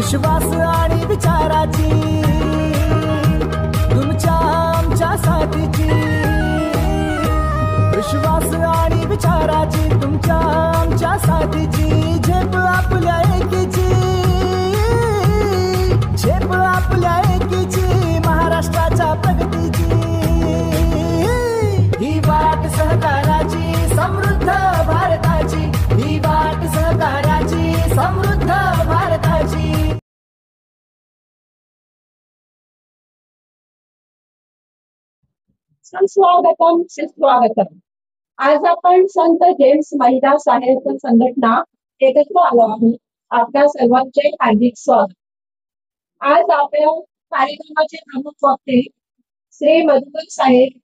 विश्वास आणि विचाराची तुमच्या आमच्या साथीची, विश्वास आणि विचाराची तुमच्या आमच्या साथीची, झेप आपल्या एकीची, झेप आपल्या एकीची, महाराष्ट्राच्या प्रगतीची, ही वाट सहकाराची समृद्ध भारताची, ही वाट सहकाराची समृद्ध भारताची. सुस्वागतम सुस्वागतम. आज आपण संत जेम्स महिला साहित्य संघटना एकत्र आलो आहोत. आपल्या सर्वांचे हार्दिक स्वागत. आज आपल्या कार्यक्रमाचे प्रमुख वक्ते श्री मधुकर साहेब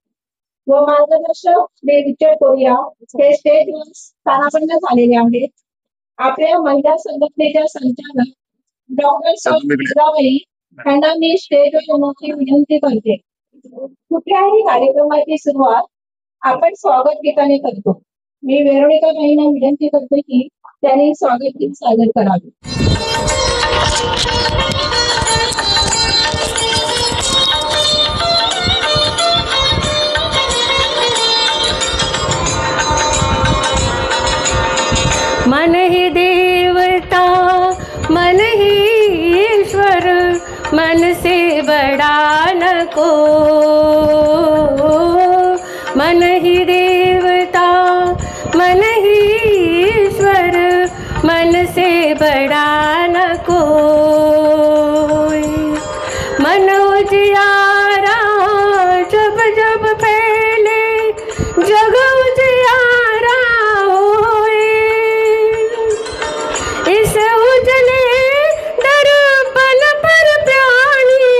व मार्गदर्शक श्री रिचर्ड कोरिया हे स्टेजवर स्थानापन्न झालेले आहेत. आपल्या महिला संघटनेच्या संचालक डॉक्टर सौदाबाई यांना मी स्टेजवर येण्याची विनंती करते. कुठल्याही कार्यक्रमाची सुरुवात आपण स्वागत गीताने करतो. मी वेरोनिका बाईंना विनंती करते की त्यांनी स्वागत गीत सादर करावे. मन ही देवता मन ही ईश्वर, मन से बड़ा न को. मन ही देवता मन ही ईश्वर, मन से बड़ा न कोई. मन उजियारा जब जब फैले जग उजियारा होए. इस उजले दर्पण पर प्राणी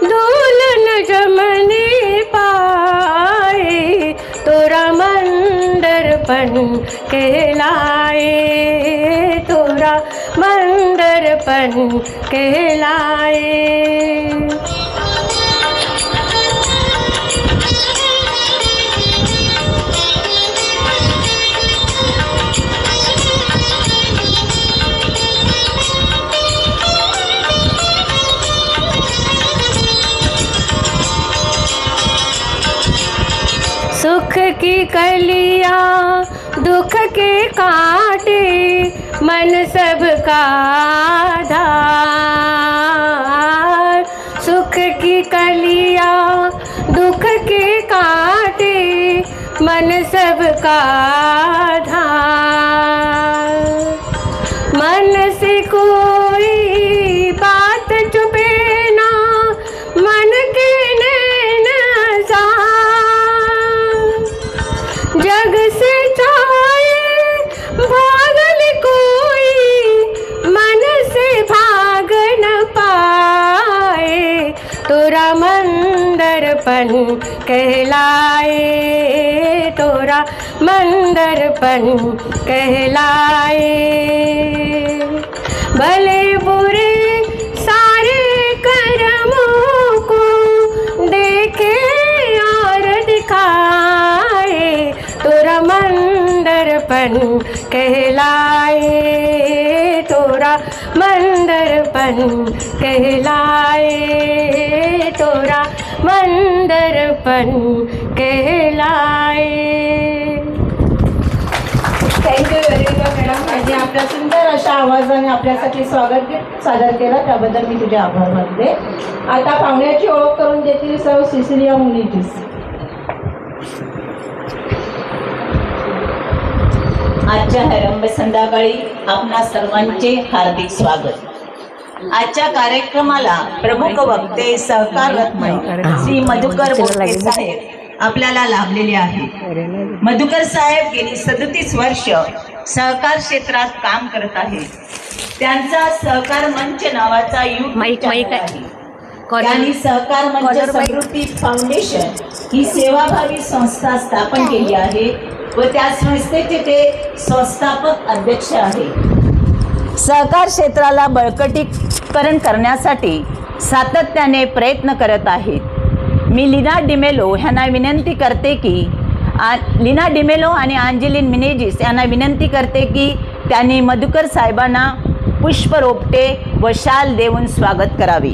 दोलन जमने पाए. तोरा मंदरपन कहलाए, तोरा मंदरपन कहलाए. सुख की कलिया दुख के कांटे, मन सबका आधार. सुख की कलिया दुख के कांटे, मन सबका आधार. मन से कोई बात छुपे ना, मन के नैन जग से चाहे भागल कोई, मन से भाग न पाए. तोरा मंदरपन कहलाए, तोरा मंदरपन कहलाए. भले बुरे सारे कर्मों को देखे और दिखाए. तोरा मंदरपन कहलाए, तोरा मंदरपन कहलाए, तोरा मंदरपन कहलाए. थँक्यू वेरोनिका मॅडम यांनी आपल्या सुंदर अशा आवाजाने आपल्यासाठी स्वागत गीत सादर केलं, त्याबद्दल मी तुझे आभार मानते. आता पाहुण्याची ओळख करून देतील सौ सिसिलिया मुनिटीस. आजच्या हरंब संध्याकाळी आपणा सर्वांचे हार्दिक स्वागत. आजच्या कार्यक्रमाला प्रमुख वक्ते सहकार रत्न श्री मधुकर बोटे साहेब आपल्याला लाभलेले आहेत. मधुकर साहेब गेली 37 वर्ष सहकार क्षेत्रात काम करत आहेत. त्यांचा सहकार मंच नावाचा YouTube चॅनल आहे. त्यांनी सहकार मंच समृद्धी फाउंडेशन ही सेवाभावी संस्था स्थापन केली आहे व त्या संस्थेचे ते संस्थापक अध्यक्ष आहेत. सहकार क्षेत्राला बळकटीकरण करण्यासाठी सातत्याने प्रयत्न करत आहेत. मी लीना डिमेलो यांना विनंती करते की लीना डिमेलो आणि अंजेलिन मिनेजिस यांना विनंती करते की त्यांनी मधुकर साहेबांना पुष्प रोपटे व शाल देऊन स्वागत करावे.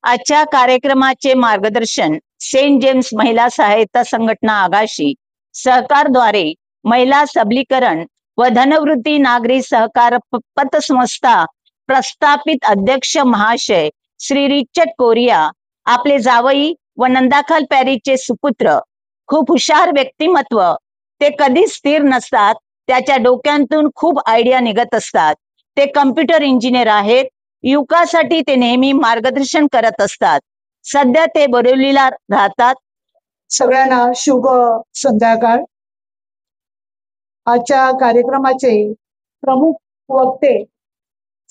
आजच्या कार्यक्रमाचे मार्गदर्शन सेंट जेम्स महिला सहायता संघटना आगाशी सहकारद्वारे महिला सबलीकरण व धनवृत्ती नागरी सहकार पतसंस्था प्रस्थापित अध्यक्ष महाशय श्री रिचर्ड कोरिया, आपले जावई व नंदाखाल पॅरीचे सुपुत्र. खूप हुशार व्यक्तिमत्व. ते कधीच स्थिर नसतात. त्याच्या डोक्यातून खूप आयडिया निघत असतात. ते कम्प्युटर इंजिनियर आहेत. युवकासाठी ते नेहमी मार्गदर्शन करत असतात. सध्या ते बोरिवलीला राहतात. सगळ्यांना शुभ संध्याकाळ. आजच्या कार्यक्रमाचे प्रमुख वक्ते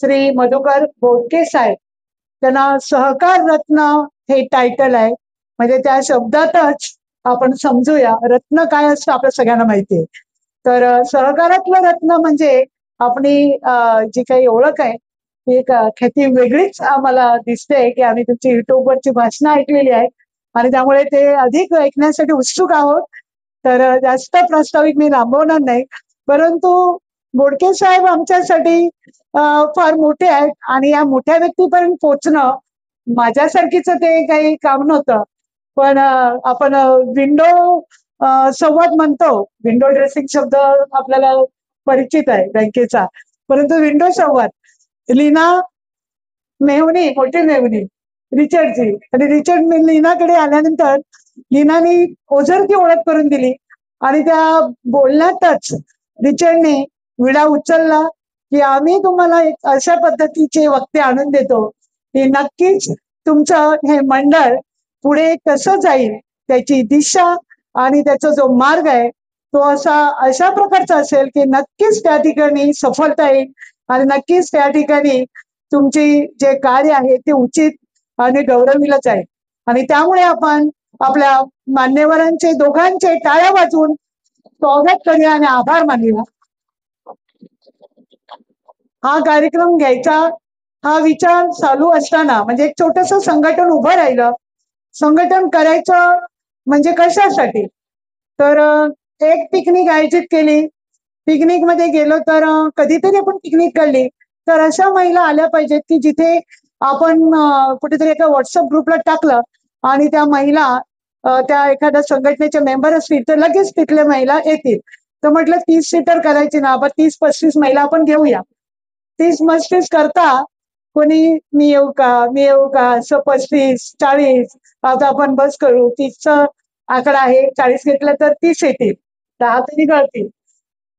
श्री मधुकर बोडके साहेब, त्यांना सहकार रत्न हे टायटल आहे. म्हणजे त्या शब्दातच आपण समजूया रत्न काय असतं आपल्या सगळ्यांना माहिती आहे. तर सहकारातलं रत्न म्हणजे आपली जी काही ओळख आहे ती एक ख्याती वेगळीच आम्हाला दिसते की आम्ही तुमची युट्यूबवरची भाषणं ऐकलेली आहेत आणि त्यामुळे ते अधिक ऐकण्यासाठी उत्सुक आहोत. तर जास्त प्रास्ताविक मी लांबवणार नाही, परंतु बोडके साहेब आमच्यासाठी फार मोठे आहेत आणि या मोठ्या व्यक्तीपर्यंत पोचणं माझ्यासारखीच ते काही काम नव्हतं. पण आपण विंडो संवाद म्हणतो, विंडो ड्रेसिंग शब्द आपल्याला परिचित आहे बँकेचा, परंतु विंडो संवाद लीना मेहुणी, मोठी मेहुणी रिचर्डची, आणि रिचर्ड लीनाकडे आल्यानंतर लीनाने ओझरती ओळख करून दिली आणि त्या बोलण्यातच रिचर्डने विडा उचलला की आम्ही तुम्हाला एक अशा पद्धतीचे वक्ते आणून देतो की नक्कीच तुमचं हे मंडळ पुढे कसं जाईल त्याची दिशा आणि त्याचा जो मार्ग आहे तो अशा प्रकारचा असेल की नक्कीच त्या ठिकाणी सफलता येईल आणि नक्कीच त्या ठिकाणी तुमची जे कार्य आहे ते उचित आणि गौरविलं जाईल. आणि त्यामुळे आपण आपल्या मान्यवरांचे दोघांचे टाळ्या वाजवून स्वागत करूया आणि आभार मानूया. हा कार्यक्रम घ्यायचा हा विचार चालू असताना म्हणजे एक छोटस संघटन उभं राहिलं. संघटन करायचं म्हणजे कशासाठी, तर एक पिकनिक आयोजित केली. पिकनिक मध्ये गेलो तर कधीतरी आपण पिकनिक काढली तर अशा महिला आल्या पाहिजेत की जिथे आपण कुठेतरी एका व्हॉट्सअप ग्रुपला टाकलं आणि त्या महिला त्या एखाद्या संघटनेचे मेंबर असतील तर लगेच तिथल्या महिला येतील. तर म्हटलं 30 सीटर करायची ना, आपण 30-35 महिला आपण घेऊया. 30-35 करता कोणी मी येऊ का असं 35-40 आता आपण बस करू. 30चा आकडा आहे, 40 घेतलं तर 30 येतील, 10 तरी कळतील,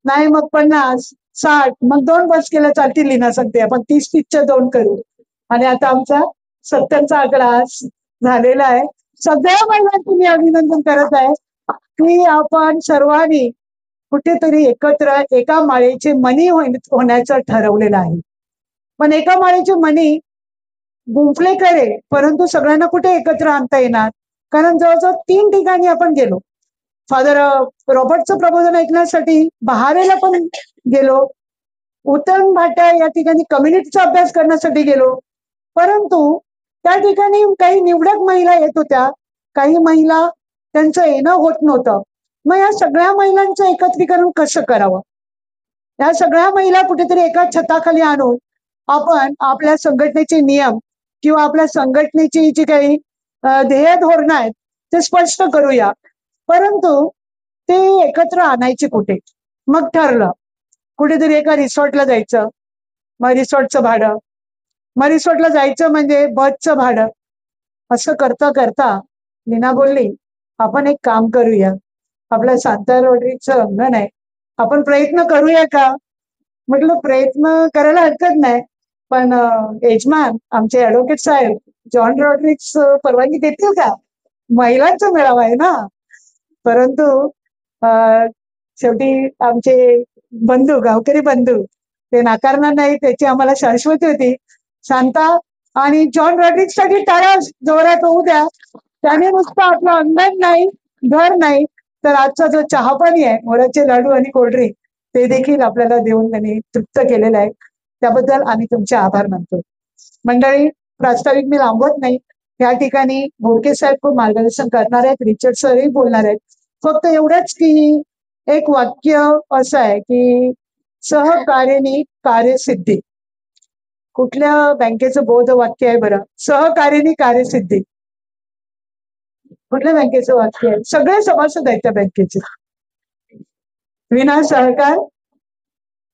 नाही मग 50-60, मग 2 बस केल्या चालतील. लिहिणं सांगते आपण 30-30च्या 2 करू. आणि आता आमचा 70चा आकडा झालेला आहे. सगळ्या महिलांचं मी अभिनंदन करत आहे की आपण सर्वांनी कुठेतरी एकत्र एका माळेचे मणी होण्याचं ठरवलेलं आहे. पण एका माळेचे मणी गुंफले खरे, परंतु सगळ्यांना कुठे एकत्र आणता येणार, कारण जवळजवळ 3 ठिकाणी आपण गेलो. फादर रॉबर्टचं प्रबोधन ऐकण्यासाठी बहारेला पण गेलो, उत्तम भाटा या ठिकाणी कम्युनिटीचा अभ्यास करण्यासाठी गेलो, परंतु त्या ठिकाणी काही निवडक महिला येत होत्या, काही महिला त्यांचं येणं होत नव्हतं. मग या सगळ्या महिलांचं एकत्रीकरण कसं करावं, या सगळ्या महिला कुठेतरी एका छताखाली आणून आपण आपल्या संघटनेचे नियम किंवा आपल्या संघटनेची जी काही ध्येय धोरणं आहेत ते स्पष्ट करूया. परंतु ते एकत्र आणायचे कुठे, मग ठरलं कुठेतरी एका रिसॉर्टला जायचं. मग रिसॉर्टचं भाडं, मग रिसॉर्टला जायचं म्हणजे बसचं भाडं. असं करता करता लीना बोलली आपण एक काम करूया, आपल्या सांता रोटरीचं अंगण आहे, आपण प्रयत्न करूया का. म्हटलं प्रयत्न करायला हरकत नाही, पण यजमान आमचे ऍडव्होकेट साहेब जॉन रॉड्रिक्स परवानगी देतील का, महिलांचा मेळावा आहे ना. परंतु शेवटी आमचे बंधू, गावकरी बंधू ते नाकारणार नाही, त्याची आम्हाला शाश्वती होती. शांता आणि जॉन रॉड्रिक्स साठी टाळ्या जोरात होऊ द्या. त्याने नुसतं आपलं अंगण नाही, घर नाही, तर आजचा जो चहापाणी आहे, मोराचे लाडू आणि कोल्ड्रिंक, ते देखील आपल्याला देऊन त्यांनी तृप्त केलेलं आहे. त्याबद्दल आम्ही तुमचे आभार मानतो. मंडळी, प्रास्ताविक मी लांबवत नाही. या ठिकाणी बोडके साहेब खूप मार्गदर्शन करणार आहेत, रिचर्ड सरही बोलणार आहेत. फक्त एवढंच की एक वाक्य असं आहे की सहकार्याने कार्यसिद्धी. कुठल्या बँकेचं बोध वाक्य आहे बरं? सहकार्याने कार्यसिद्धी. कुठल्या बँकेचं वाक्य आहे? सगळे सभासद आहेत त्या बँकेचे. विना सहकार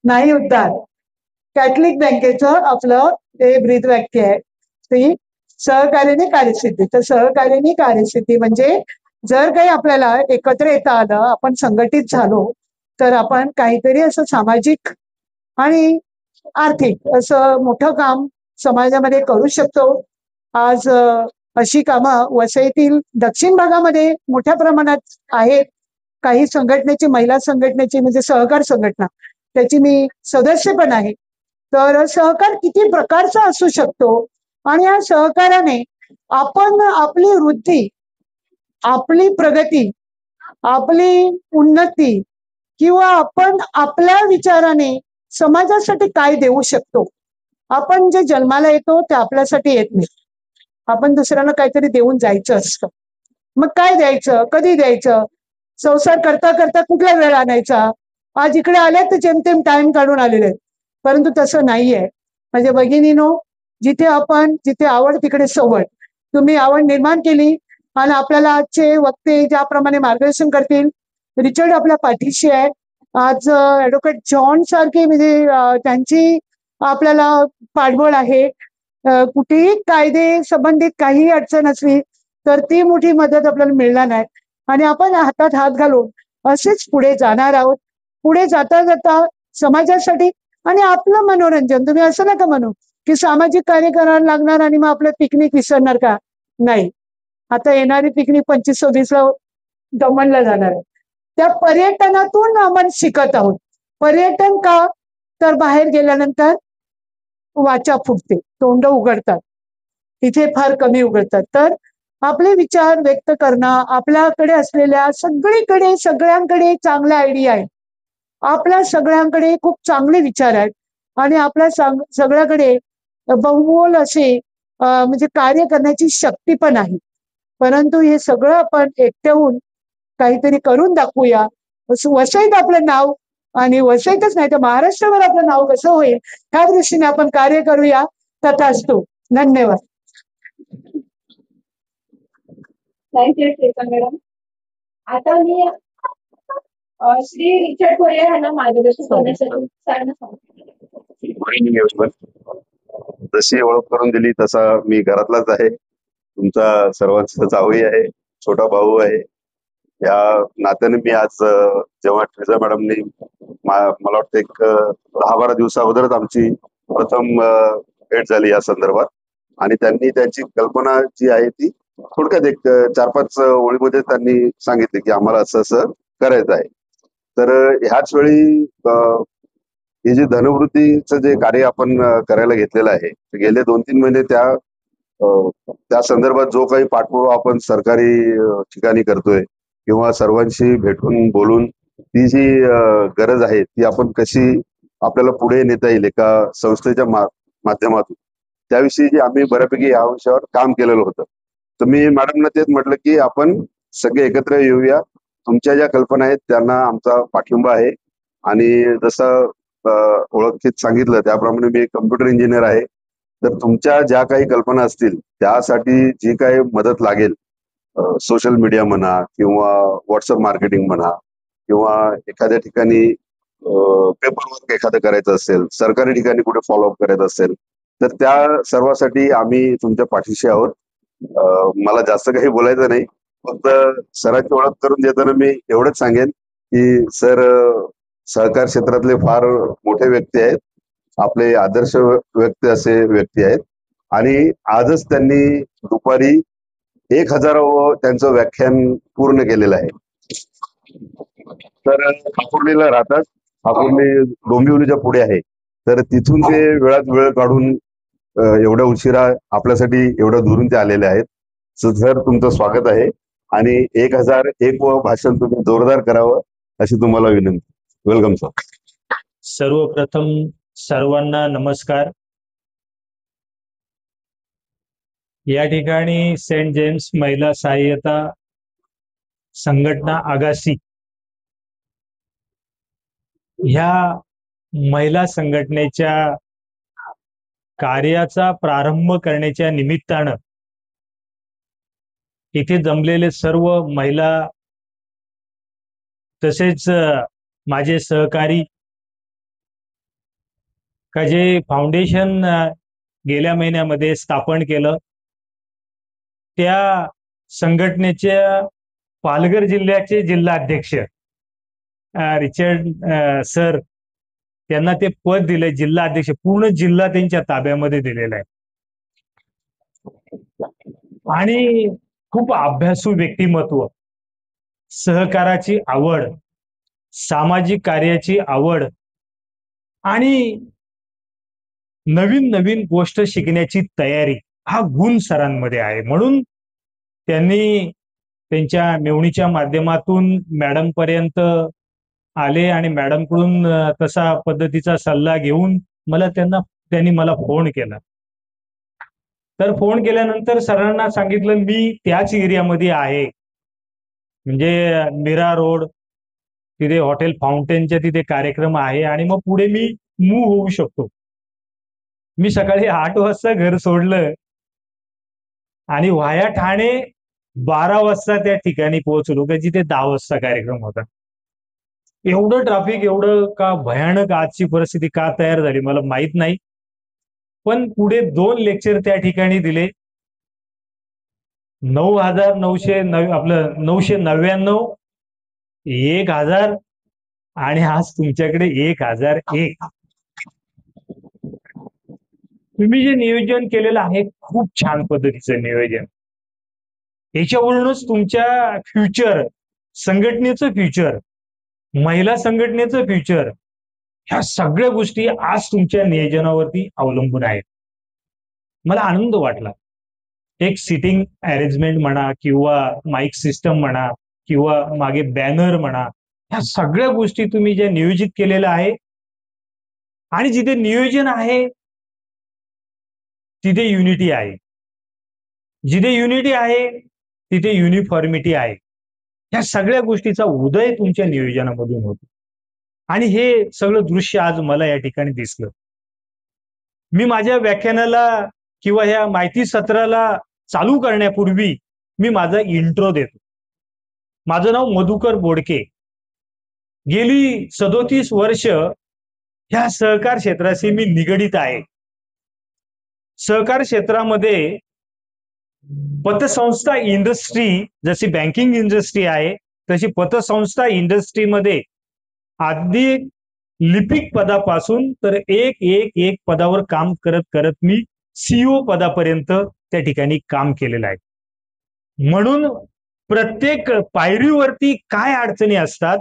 नाही उद्धार. कॅथलिक बँकेचं आपलं हे ब्रीद वाक्य आहे, ती सहकार्याने कार्यसिद्धी. तर सहकार्याने कार्यसिद्धी म्हणजे जर काही आपल्याला एकत्र येता आलं, आपण संघटित झालो, तर आपण काहीतरी असं सामाजिक आणि आर्थिक असं मोठं काम समाजामध्ये करू शकतो. आज अशी कामं वसईतील दक्षिण भागामध्ये मोठ्या प्रमाणात आहेत. काही संघटनेची, महिला संघटनेची म्हणजे सहकार संघटना, त्याची मी सदस्य पण आहे. तर सहकार किती प्रकारचा असू शकतो आणि या सहकाराने आपण आपली वृद्धी, आपली प्रगती, आपली उन्नती किंवा आपण आपल्या विचाराने समाजासाठी काय देऊ शकतो. आपण जे जन्माला येतो ते आपल्यासाठी येत नाही, आपण दुसऱ्यांना काहीतरी देऊन जायचं असतं. मग काय द्यायचं, कधी द्यायचं, संसार करता करता कुठला वेळ आणायचा. आज इकडे आले तर जेमतेम टाइम काढून आलेले आहेत, परंतु तसं नाहीये. म्हणजे भगिनीनो, जिथे आवड तिकडे सवड. तुम्ही आवड निर्माण केली आणि आपल्याला आजचे वक्ते ज्याप्रमाणे मार्गदर्शन करतील, रिचर्ड आपल्या पाठीशी आहे. आज ॲडव्होकेट जॉन सारखे म्हणजे त्यांची आपल्याला पाठबळ आहे. कुठेही कायदे संबंधित काही अडचण असली तर ती मोठी मदत आपल्याला मिळणार नाही आणि आपण हातात हात घालून असेच पुढे जाणार आहोत. पुढे जाता जाता समाजासाठी आणि आपलं मनोरंजन. तुम्ही असं नका म्हणू की सामाजिक कार्य करायला लागणार आणि मग आपलं पिकनिक विसरणार का? नाही. आता येणारी पिकनिक 25-26ला दमणला जाणार आहे. त्या पर्यटनातून आपण शिकत आहोत. पर्यटन का? तर बाहेर गेल्यानंतर वाचा फुटते, तोंड उघडतात, तिथे फार कमी उघडतात. तर आपले विचार व्यक्त करणं, आपल्याकडे असलेल्या सगळ्यांकडे चांगल्या आयडिया आहेत, आपल्या सगळ्यांकडे खूप चांगले विचार आहेत आणि आपल्या सगळ्याकडे बहुमोल असे म्हणजे कार्य करण्याची शक्ती पण आहे. परंतु हे सगळं आपण एकटे होऊन काहीतरी करून दाखवूया. वसईत आपलं नाव आणि वसईतच नाही तर महाराष्ट्रावर आपलं नाव कसं होईल त्या दृष्टीने आपण कार्य करूया. तथास्तु. धन्यवाद. थँक्यू टीका मॅडम. आता मी श्री रिचर्ड कोरे यांना मार्गदर्शन करण्यासाठी सांगते. जशी ओळख करून दिली तसा मी घरातलाच आहे, तुमचा सर्वांचा जावई आहे, छोटा भाऊ आहे. या नात्याने मी आज जेव्हा ट्रेझा मॅडमनी मला वाटतं एक 10-12 दिवसा अगोदरच आमची प्रथम भेट झाली या संदर्भात आणि त्यांनी त्यांची कल्पना जी आहे ती थोडक्यात एक 4-5 ओळीमध्ये त्यांनी सांगितले की आम्हाला असं असं करायचं आहे. तर ह्याच वेळी हे जे धनवृत्तीचं जे कार्य आपण करायला घेतलेलं आहे, गेले 2-3 महिने त्या संदर्भात जो काही पाठपुरावा आपण सरकारी ठिकाणी करतोय किंवा सर्वांशी भेटून बोलून ती जी गरज आहे ती आपण कशी आपल्याला पुढे नेता येईल एका संस्थेच्या माध्यमातून, त्याविषयी आम्ही बऱ्यापैकी या विषयावर काम केलेलं होतं. तर मी मॅडमना तेच म्हटलं की आपण सगळे एकत्र येऊया, तुमच्या ज्या कल्पना आहेत त्यांना आमचा पाठिंबा आहे. आणि जसं ओळखीत सांगितलं त्याप्रमाणे मी कम्प्युटर इंजिनियर आहे. तर तुमच्या ज्या काही कल्पना असतील त्यासाठी जी काही मदत लागेल, सोशल मीडिया म्हणा किंवा व्हॉट्सअप मार्केटिंग म्हणा किंवा एखाद्या ठिकाणी पेपर वर्क एखादं करायचं असेल, सरकारी ठिकाणी कुठे फॉलोअप करायचं असेल, तर त्या सर्वासाठी आम्ही तुमच्या पाठीशी आहोत. मला जास्त काही बोलायचं नाही, फक्त सरांची ओळख करून देताना मी एवढंच सांगेन की सर सहकार क्षेत्रातले फार मोठे व्यक्ती आहेत, आपले आदर्श व्यक्ती असे व्यक्ती आहेत आणि आजच त्यांनी दुपारी 1000व त्यांचं व्याख्यान पूर्ण केलेलं आहे. तर हापुर्लीला राहतात, हापुर्ली डोंबिवलीच्या पुढे आहे. तर तिथून ते वेळात वेळ काढून एवढ्या उशिरा आपल्यासाठी एवढ्या दुरून ते आलेले आहेत. सर तुमचं स्वागत आहे आणि 1001 भाषण तुम्ही जोरदार करावं अशी तुम्हाला विनंती. Welcome sir. सर्वप्रथम सर्वांना नमस्कार. या ठिकाणी सेंट जेम्स महिला सहाय्यता संघटना आगासी ह्या महिला संघटनेच्या कार्याचा प्रारंभ करण्याच्या निमित्तानं इथे जमलेले सर्व महिला तसेच माझे सहकारी का जे फाउंडेशन गेल्या महिन्यामध्ये स्थापन केलं त्या संघटनेच्या पालघर जिल्ह्याचे जिल्हाध्यक्ष रिचर्ड सर त्यांना ते पद दिले जिल्हाध्यक्ष. पूर्ण जिल्हा त्यांच्या ताब्यामध्ये दिलेला आहे आणि खूप अभ्यासू व्यक्तिमत्व, सहकाराची आवड, सामाजिक कार्याची आवड आणि नवीन नवीन गोष्ट शिकण्याची तयारी हा गुण सरांमध्ये आहे. म्हणून त्यांनी त्यांच्या मेवणीच्या माध्यमातून मॅडम पर्यंत आले आणि मॅडमकडून तसा पद्धतीचा सल्ला घेऊन त्यांनी मला फोन केला. तर फोन केल्यानंतर सरांना सांगितलं मी त्याच एरियामध्ये आहे, म्हणजे मीरा रोड तिथे हॉटेल फाउंटेनच्या तिथे कार्यक्रम आहे आणि मग पुढे मी मूव्ह होऊ शकतो. मी सकाळी 8 वाजता घर सोडलं आणि व्हाया ठाणे 12 वाजता त्या ठिकाणी पोहोचलो का जिथे 10 वाजता कार्यक्रम होता. एवढं ट्रॅफिक, एवढं का भयानक आजची परिस्थिती का तयार झाली मला माहित नाही. पण पुढे 2 लेक्चर त्या ठिकाणी दिले. 9,999 आपलं 999, 1,000 आणि आज तुमच्याकडे 1,001. तुम्ही जे नियोजन केलेलं आहे खूप छान पद्धतीचं नियोजन. याच्यावरूनच तुमच्या फ्युचर, संघटनेचं फ्युचर, महिला संघटनेचं फ्युचर, ह्या सगळ्या गोष्टी आज तुमच्या नियोजनावरती अवलंबून आहेत. मला आनंद वाटला. एक सिटिंग अरेंजमेंट म्हणा किंवा माईक सिस्टम म्हणा किंवा मागे बॅनर म्हणा, ह्या सगळ्या गोष्टी तुम्ही ज्या नियोजित केलेल्या आहे आणि जिथे नियोजन आहे तिथे युनिटी आहे, जिथे युनिटी आहे तिथे युनिफॉर्मिटी आहे. ह्या सगळ्या गोष्टीचा उदय तुमच्या नियोजनामधून होतो आणि हे सगळं दृश्य आज मला या ठिकाणी दिसलं. मी माझ्या व्याख्यानाला किंवा ह्या माहिती सत्राला चालू करण्यापूर्वी मी माझा इंट्रो देतो. माझं नाव मधुकर बोडके. गेली 37 वर्ष ह्या सहकार क्षेत्राशी मी निगडित आहे. सहकार क्षेत्रामध्ये पतसंस्था इंडस्ट्री, जशी बँकिंग इंडस्ट्री आहे तशी पतसंस्था इंडस्ट्रीमध्ये अगदी लिपिक पदापासून तर एक पदावर काम करत करत मी CEO पदापर्यंत त्या ठिकाणी काम केलेलं आहे. म्हणून प्रत्येक पायरीवरती काय अडचणी असतात,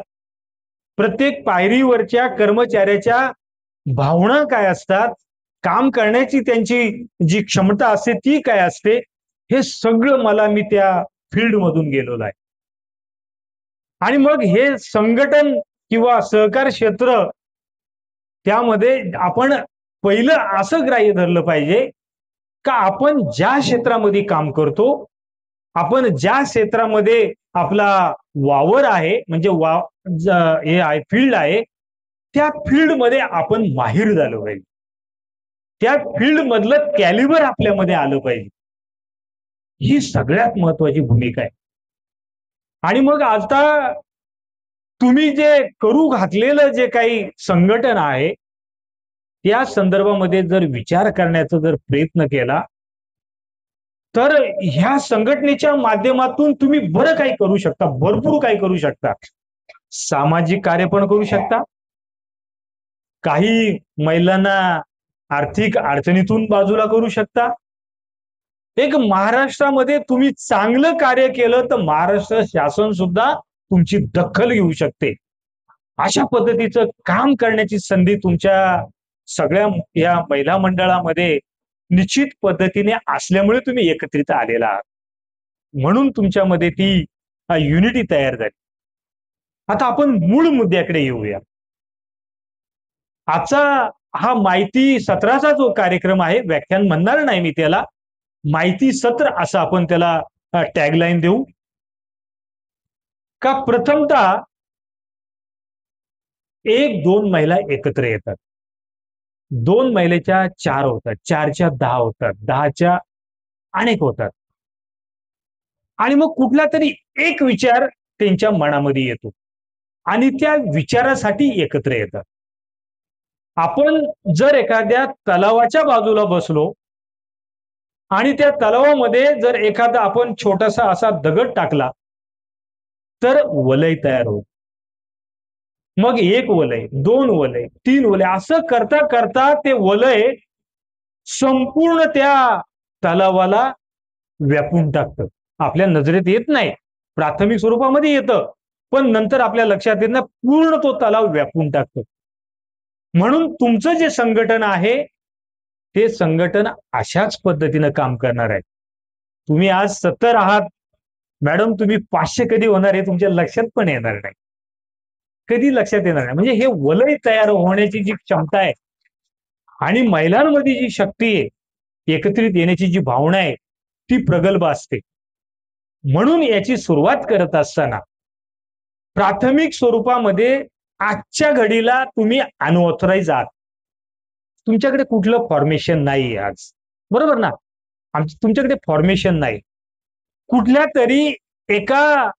प्रत्येक पायरीवरच्या कर्मचाऱ्याच्या भावना काय असतात, काम करण्याची त्यांची जी क्षमता असते ती काय असते, हे सगळं मी त्या फील्ड मधून गेलेलो आहे. आणि मग हे संघटन किंवा सहकार क्षेत्र, त्यामध्ये आपण पहिलं असं ग्राह्य धरलं पाहिजे का आपण ज्या क्षेत्रामध्ये काम करतो, आपण ज्या क्षेत्रामध्ये आपला वावर आहे, म्हणजे हे आहे फील्ड आहे, त्या फील्ड मध्ये आपण माहिर झालो पाहिजे. त्या फील्ड मधलं कॅलिबर आपल्यामध्ये आलं पाहिजे. ही सगळ्यात महत्वाची भूमिका आहे. आणि मग आता तुम्ही जे करू घातलेलं जे काही संघटन आहे त्या संदर्भामध्ये जर विचार करण्याचा जर प्रयत्न केला तर ह्या संघटनेच्या माध्यमातून तुम्ही बरं काही करू शकता, भरपूर काही करू शकता. सामाजिक कार्य पण करू शकता, काही महिलांना आर्थिक अडचणीतून बाजूला करू शकता. एक महाराष्ट्रामध्ये तुम्ही चांगलं कार्य केलं तर महाराष्ट्र शासन सुद्धा तुमची दखल घेऊ शकते. अशा पद्धतीचं काम करण्याची संधी तुमच्या सगळ्या या महिला मंडळामध्ये निश्चित पद्धतीने असल्यामुळे तुम्ही एकत्रित आलेला आहात, म्हणून तुमच्यामध्ये ती युनिटी तयार झाली. आता आपण मूळ मुद्द्याकडे येऊया. आजचा हा माहिती सत्राचा जो कार्यक्रम आहे, व्याख्यान म्हणणार नाही मी त्याला, माहिती सत्र असं आपण त्याला टॅगलाईन देऊ. का प्रथमतः 1-2 महिला एकत्र येतात, 2 महिलेच्या 4 होतात, 4च्या 10 होतात, 10च्या अनेक होतात, आणि मग कुठला तरी एक विचार त्यांच्या मनामध्ये येतो आणि त्या विचारासाठी एकत्र येतात. आपण जर एखाद्या तलावाच्या बाजूला बसलो आणि त्या तलावामध्ये जर एखादा आपण छोटासा असा दगड टाकला तर वलय तयार होईल. मग 1 वलय, 2 वलय, 3 वलय असं करता करता ते वलय संपूर्ण त्या तलावाला व्यापून टाकतं. आपल्या नजरेत येत नाही, प्राथमिक स्वरूपामध्ये येतं, पण नंतर आपल्या लक्षात येत नाही, पूर्ण तो तलाव व्यापून टाकतो. म्हणून तुमचं जे संघटन आहे ते संघटन अशाच पद्धतीनं काम करणार आहे. तुम्ही आज 70 आहात मॅडम, तुम्ही 500 कधी होणार हे तुमच्या लक्षात पण येणार नाही, कधी लक्षात येणार नाही. म्हणजे हे वलय तयार होण्याची जी क्षमता आहे आणि महिलांमध्ये जी शक्ती आहे, एकत्रित येण्याची जी भावना आहे, ती प्रगल्भ असते. म्हणून याची सुरुवात करत असताना प्राथमिक स्वरूपामध्ये आजच्या घडीला तुम्ही अनऑथराइज आहात. तुमच्याकडे कुठलं फॉर्मेशन नाही आज, बरोबर ना? तुमच्याकडे फॉर्मेशन नाही. कुठल्या तरी एका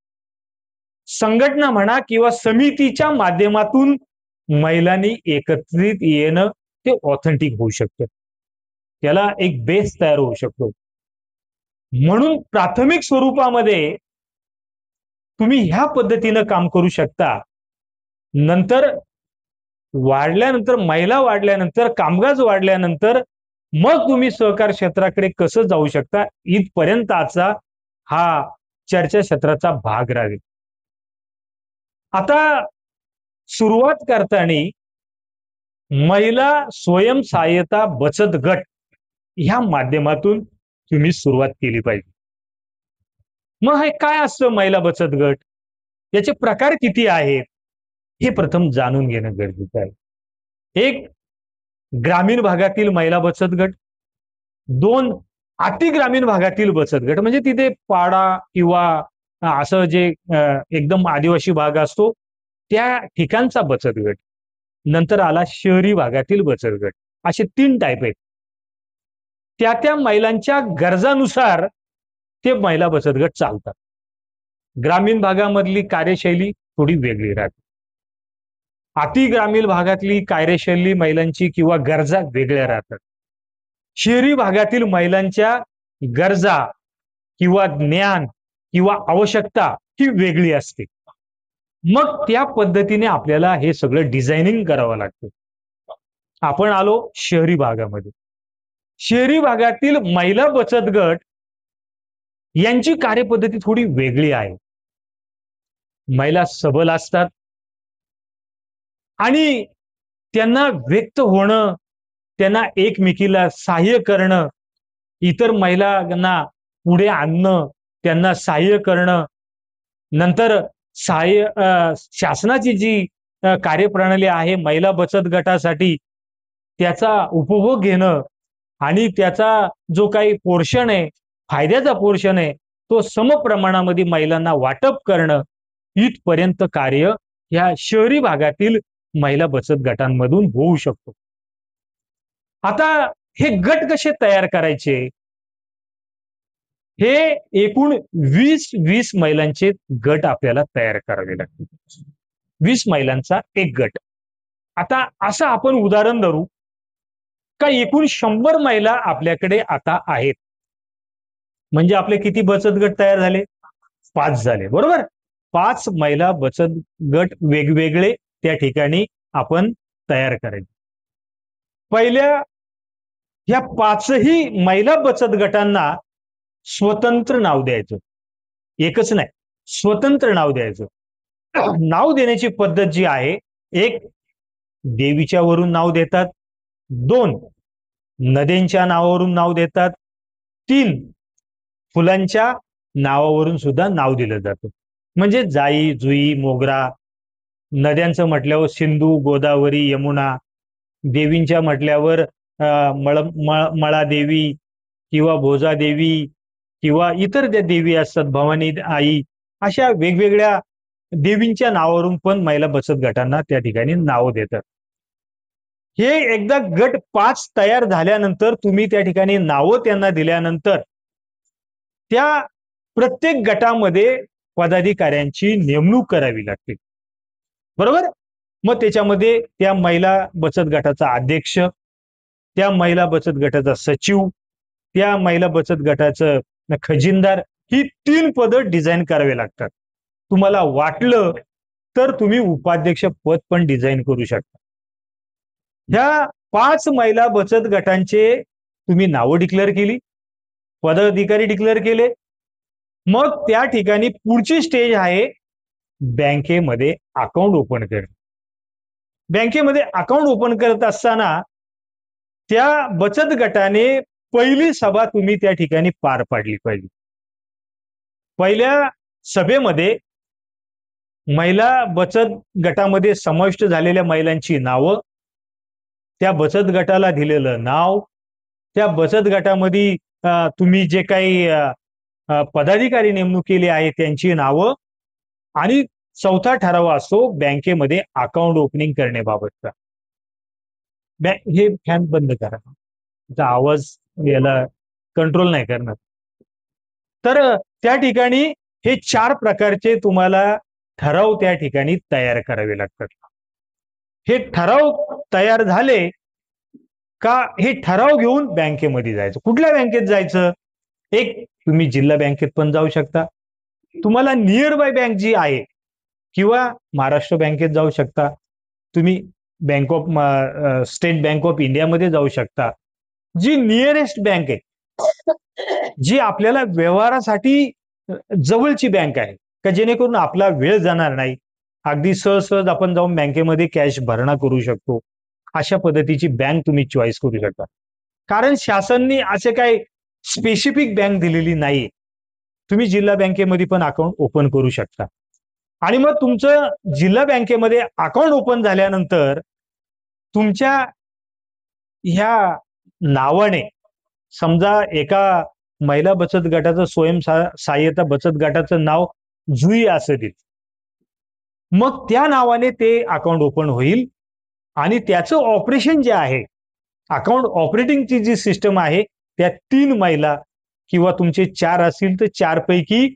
संघटना म्हणा किंवा समितीच्या माध्यमातून महिलांनी एकत्रित येणं ते ऑथेंटिक होऊ शकतं, त्याला एक बेस तयार होऊ शकतो. म्हणून प्राथमिक स्वरूपामध्ये तुम्ही ह्या पद्धतीनं काम करू शकता. नंतर वाढल्यानंतर, महिला वाढल्यानंतर, कामगार वाढल्यानंतर मग तुम्ही सहकार क्षेत्राकडे कसं जाऊ शकता, इथपर्यंत आजचा हा चर्चाक्षेत्राचा भाग राहील. आता सुरुवात करताना महिला स्वयंसहाय्यता बचत गट ह्या माध्यमातून तुम्ही सुरुवात केली पाहिजे. मग हे काय असतं महिला बचत गट, याचे प्रकार किती आहेत हे प्रथम जाणून घेणं गरजेचं आहे. एक, ग्रामीण भागातील महिला बचत गट. 2, अतिग्रामीण भागातील बचत गट, म्हणजे तिथे पाडा किंवा असं जे एकदम आदिवासी भाग असतो त्या ठिकाणचा बचत गट. नंतर आला शहरी भागातील बचत गट. असे 3 टाईप आहेत. त्या महिलांच्या गरजानुसार ते महिला बचत गट चालतात. ग्रामीण भागामधली कार्यशैली थोडी वेगळी राहते, अतिग्रामीण भागातली कार्यशैली महिलांची किंवा गरजा वेगळ्या राहतात, शहरी भागातील महिलांच्या गरजा किंवा ज्ञान किंवा आवश्यकता ही वेगळी असते. मग त्या पद्धतीने आपल्याला हे सगळं डिझायनिंग करावं लागतं. आपण आलो शहरी भागामध्ये. शहरी भागातील महिला बचत गट यांची कार्यपद्धती थोडी वेगळी आहे. महिला सबल असतात आणि त्यांना व्यक्त होणं, त्यांना एकमेकीला सहाय्य करणं, इतर महिलांना पुढे आणणं, त्यांना सहाय्य करणं, नंतर शासनाची जी कार्यप्रणाली आहे महिला बचत गटासाठी त्याचा उपभोग घेणं आणि त्याचा जो काही पोर्शन आहे, फायद्याचा पोर्शन आहे, तो समप्रमाणामध्ये महिलांना वाटप करणं, इथपर्यंत कार्य या शहरी भागातील महिला बचत गटांमधून होऊ शकतो. आता हे गट कसे तयार करायचे, हे एकूण 20 महिलांचे गट आपल्याला तयार करावे लागतील. 20 महिलांचा एक गट. आता असं आपण उदाहरण धरू का एकूण 100 महिला आपल्याकडे आता आहेत, म्हणजे आपले किती बचत गट तयार झाले? 5 झाले, बरोबर? 5 महिला बचत गट वेगवेगळे त्या ठिकाणी आपण तयार करायचे. पहिल्या ह्या 5ही महिला बचत गटांना स्वतंत्र नाव द्यायचं, एकच नाही, स्वतंत्र नाव द्यायचं. नाव देण्याची पद्धत जी आहे, एक देवीच्या वरून नाव देतात, 2 नद्यांच्या नावावरून नाव देतात, 3 फुलांच्या नावावरून सुद्धा नाव दिलं जातं. म्हणजे जाई, जुई, मोगरा. नद्यांचं म्हटल्यावर सिंधू, गोदावरी, यमुना. देवींच्या म्हटल्यावर मळादेवी किंवा भोजादेवी किंवा इतर ज्या देवी असतात, भवानी आई, अशा वेगवेगळ्या देवींच्या नावावरून पण महिला बचत गटांना त्या ठिकाणी नाव देतात. हे एकदा गट 5 तयार झाल्यानंतर तुम्ही त्या ठिकाणी नावं त्यांना दिल्यानंतर त्या प्रत्येक गटामध्ये पदाधिकाऱ्यांची नेमणूक करावी लागते. बरोबर. मग त्याच्यामध्ये त्या महिला बचत गटाचा अध्यक्ष, त्या महिला बचत गटाचा सचिव, त्या महिला बचत गटाचं खजिनदार, ही 3 पदं डिझाईन करावी लागतात. तुम्हाला वाटलं तर तुम्ही उपाध्यक्ष पद पण डिझाईन करू शकता. ह्या 5 महिला बचत गटांचे तुम्ही नावं डिक्लेअर केली, पदाधिकारी डिक्लेअर केले. मग त्या ठिकाणी पुढची स्टेज आहे बँकेमध्ये अकाउंट ओपन करणे. बँकेमध्ये अकाउंट ओपन करत असताना त्या बचत गटाने पहिली सभा तुम्ही त्या ठिकाणी पार पाडली पाहिजे. पहिल्या सभेमध्ये महिला बचत गटामध्ये समाविष्ट झालेल्या महिलांची नावं, त्या बचत गटाला दिलेलं नाव, त्या बचत गटामध्ये तुम्ही जे काही पदाधिकारी नेमणूक केली आहे त्यांची नावं, आणि चौथा ठराव असतो बँकेमध्ये अकाउंट ओपनिंग करण्याबाबतचा. हे फॅन बंद करा, त्याचा आवाज याला कंट्रोल नाही करणार. तर त्या ठिकाणी हे 4 प्रकारचे तुम्हाला ठराव त्या ठिकाणी तयार करावे लागतात. हे ठराव तयार झाले का हे ठराव घेऊन बँकेमध्ये जायचं. कुठल्या बँकेत जायचं? एक तुम्ही जिल्हा बँकेत पण जाऊ शकता, तुम्हाला नियर बाय बँक जी आहे, किंवा महाराष्ट्र बँकेत जाऊ शकता, तुम्ही स्टेट बँक ऑफ इंडियामध्ये जाऊ शकता. जी नियरेस्ट बँक आहे, जी आपल्याला व्यवहारासाठी जवळची बँक आहे, का जेणेकरून आपला वेळ जाणार नाही, अगदी सहज आपण जाऊन बँकेमध्ये कॅश भरणा करू शकतो, अशा पद्धतीची बँक तुम्ही चॉईस करू शकता. कारण शासनाने असे काही स्पेसिफिक बँक दिलेली नाही. तुम्ही जिल्हा बँकेमध्ये पण अकाउंट ओपन करू शकता. आणि मग तुमचं जिल्हा बँकेमध्ये अकाउंट ओपन झाल्यानंतर तुमच्या ह्या नावाने, समजा एका महिला बचत गटाचं स्वयंसहाय्यता बचत गटाचं नाव जुई असेल, मग त्या नावाने ते अकाउंट ओपन होईल आणि त्याचं ऑपरेशन जे आहे, अकाउंट ऑपरेटिंगची जी सिस्टम आहे, त्या 3 महिला किंवा तुमचे 4 असतील तर 4 पैकी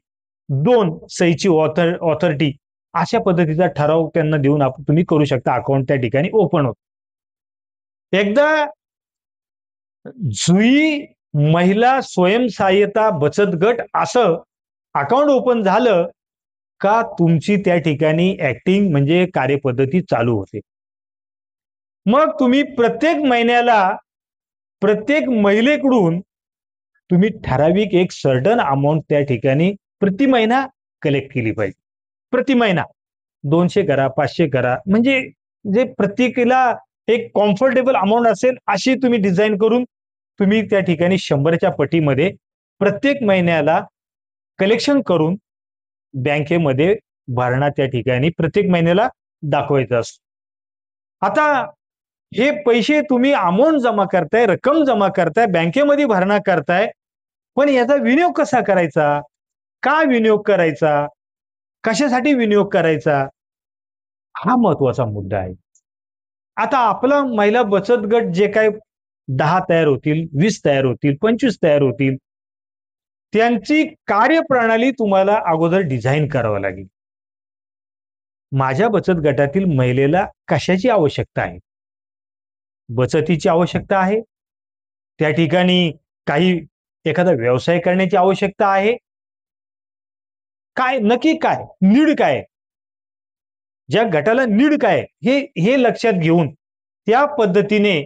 2 सहीची ऑथॉरिटी, अशा पद्धतीचा ठराव त्यांना देऊन तुम्ही करू शकता. अकाउंट त्या ठिकाणी ओपन होत. एकदा जुई महिला स्वयंसहाय्यता बचत गट असं अकाउंट ओपन झालं का तुमची त्या ठिकाणी ऍक्टिंग म्हणजे कार्यपद्धती चालू होते. मग तुम्ही प्रत्येक महिन्याला प्रत्येक महिलेकडून तुम्ही ठराविक एक सर्टन अमाऊंट त्या ठिकाणी प्रति महिना कलेक्ट केली पाहिजे. प्रति महिना 200 करा, 500 करा, म्हणजे जे प्रत्येकीला एक कम्फर्टेबल अमाऊंट असेल अशी तुम्ही डिझाईन करून तुम्ही त्या ठिकाणी 100च्या पटीमध्ये प्रत्येक महिन्याला कलेक्शन करून बँकेमध्ये भरणा त्या ठिकाणी प्रत्येक महिन्याला दाखवायचा असतो. आता हे पैसे तुम्ही अमाऊंट जमा करताय, रक्कम जमा करताय, बँकेमध्ये भरणा करताय, पण याचा विनियोग कसा करायचा, का विनियोग करायचा, कशासाठी विनियोग करायचा, हा महत्वाचा मुद्दा आहे. आता आपला महिला बचत गट जे काय 10 तयार होतील, 20 तयार होतील, 25 तयार होतील, त्यांची कार्यप्रणाली तुम्हाला अगोदर डिझाईन करावं लागेल. माझ्या बचत गटातील महिलेला कशाची आवश्यकता आहे? बचतीची आवश्यकता आहे, त्या ठिकाणी काही एखादा व्यवसाय करण्याची आवश्यकता आहे, काय नक्की काय नीड काय, ज्या गटाला नीड काय हे लक्षात घेऊन त्या पद्धतीने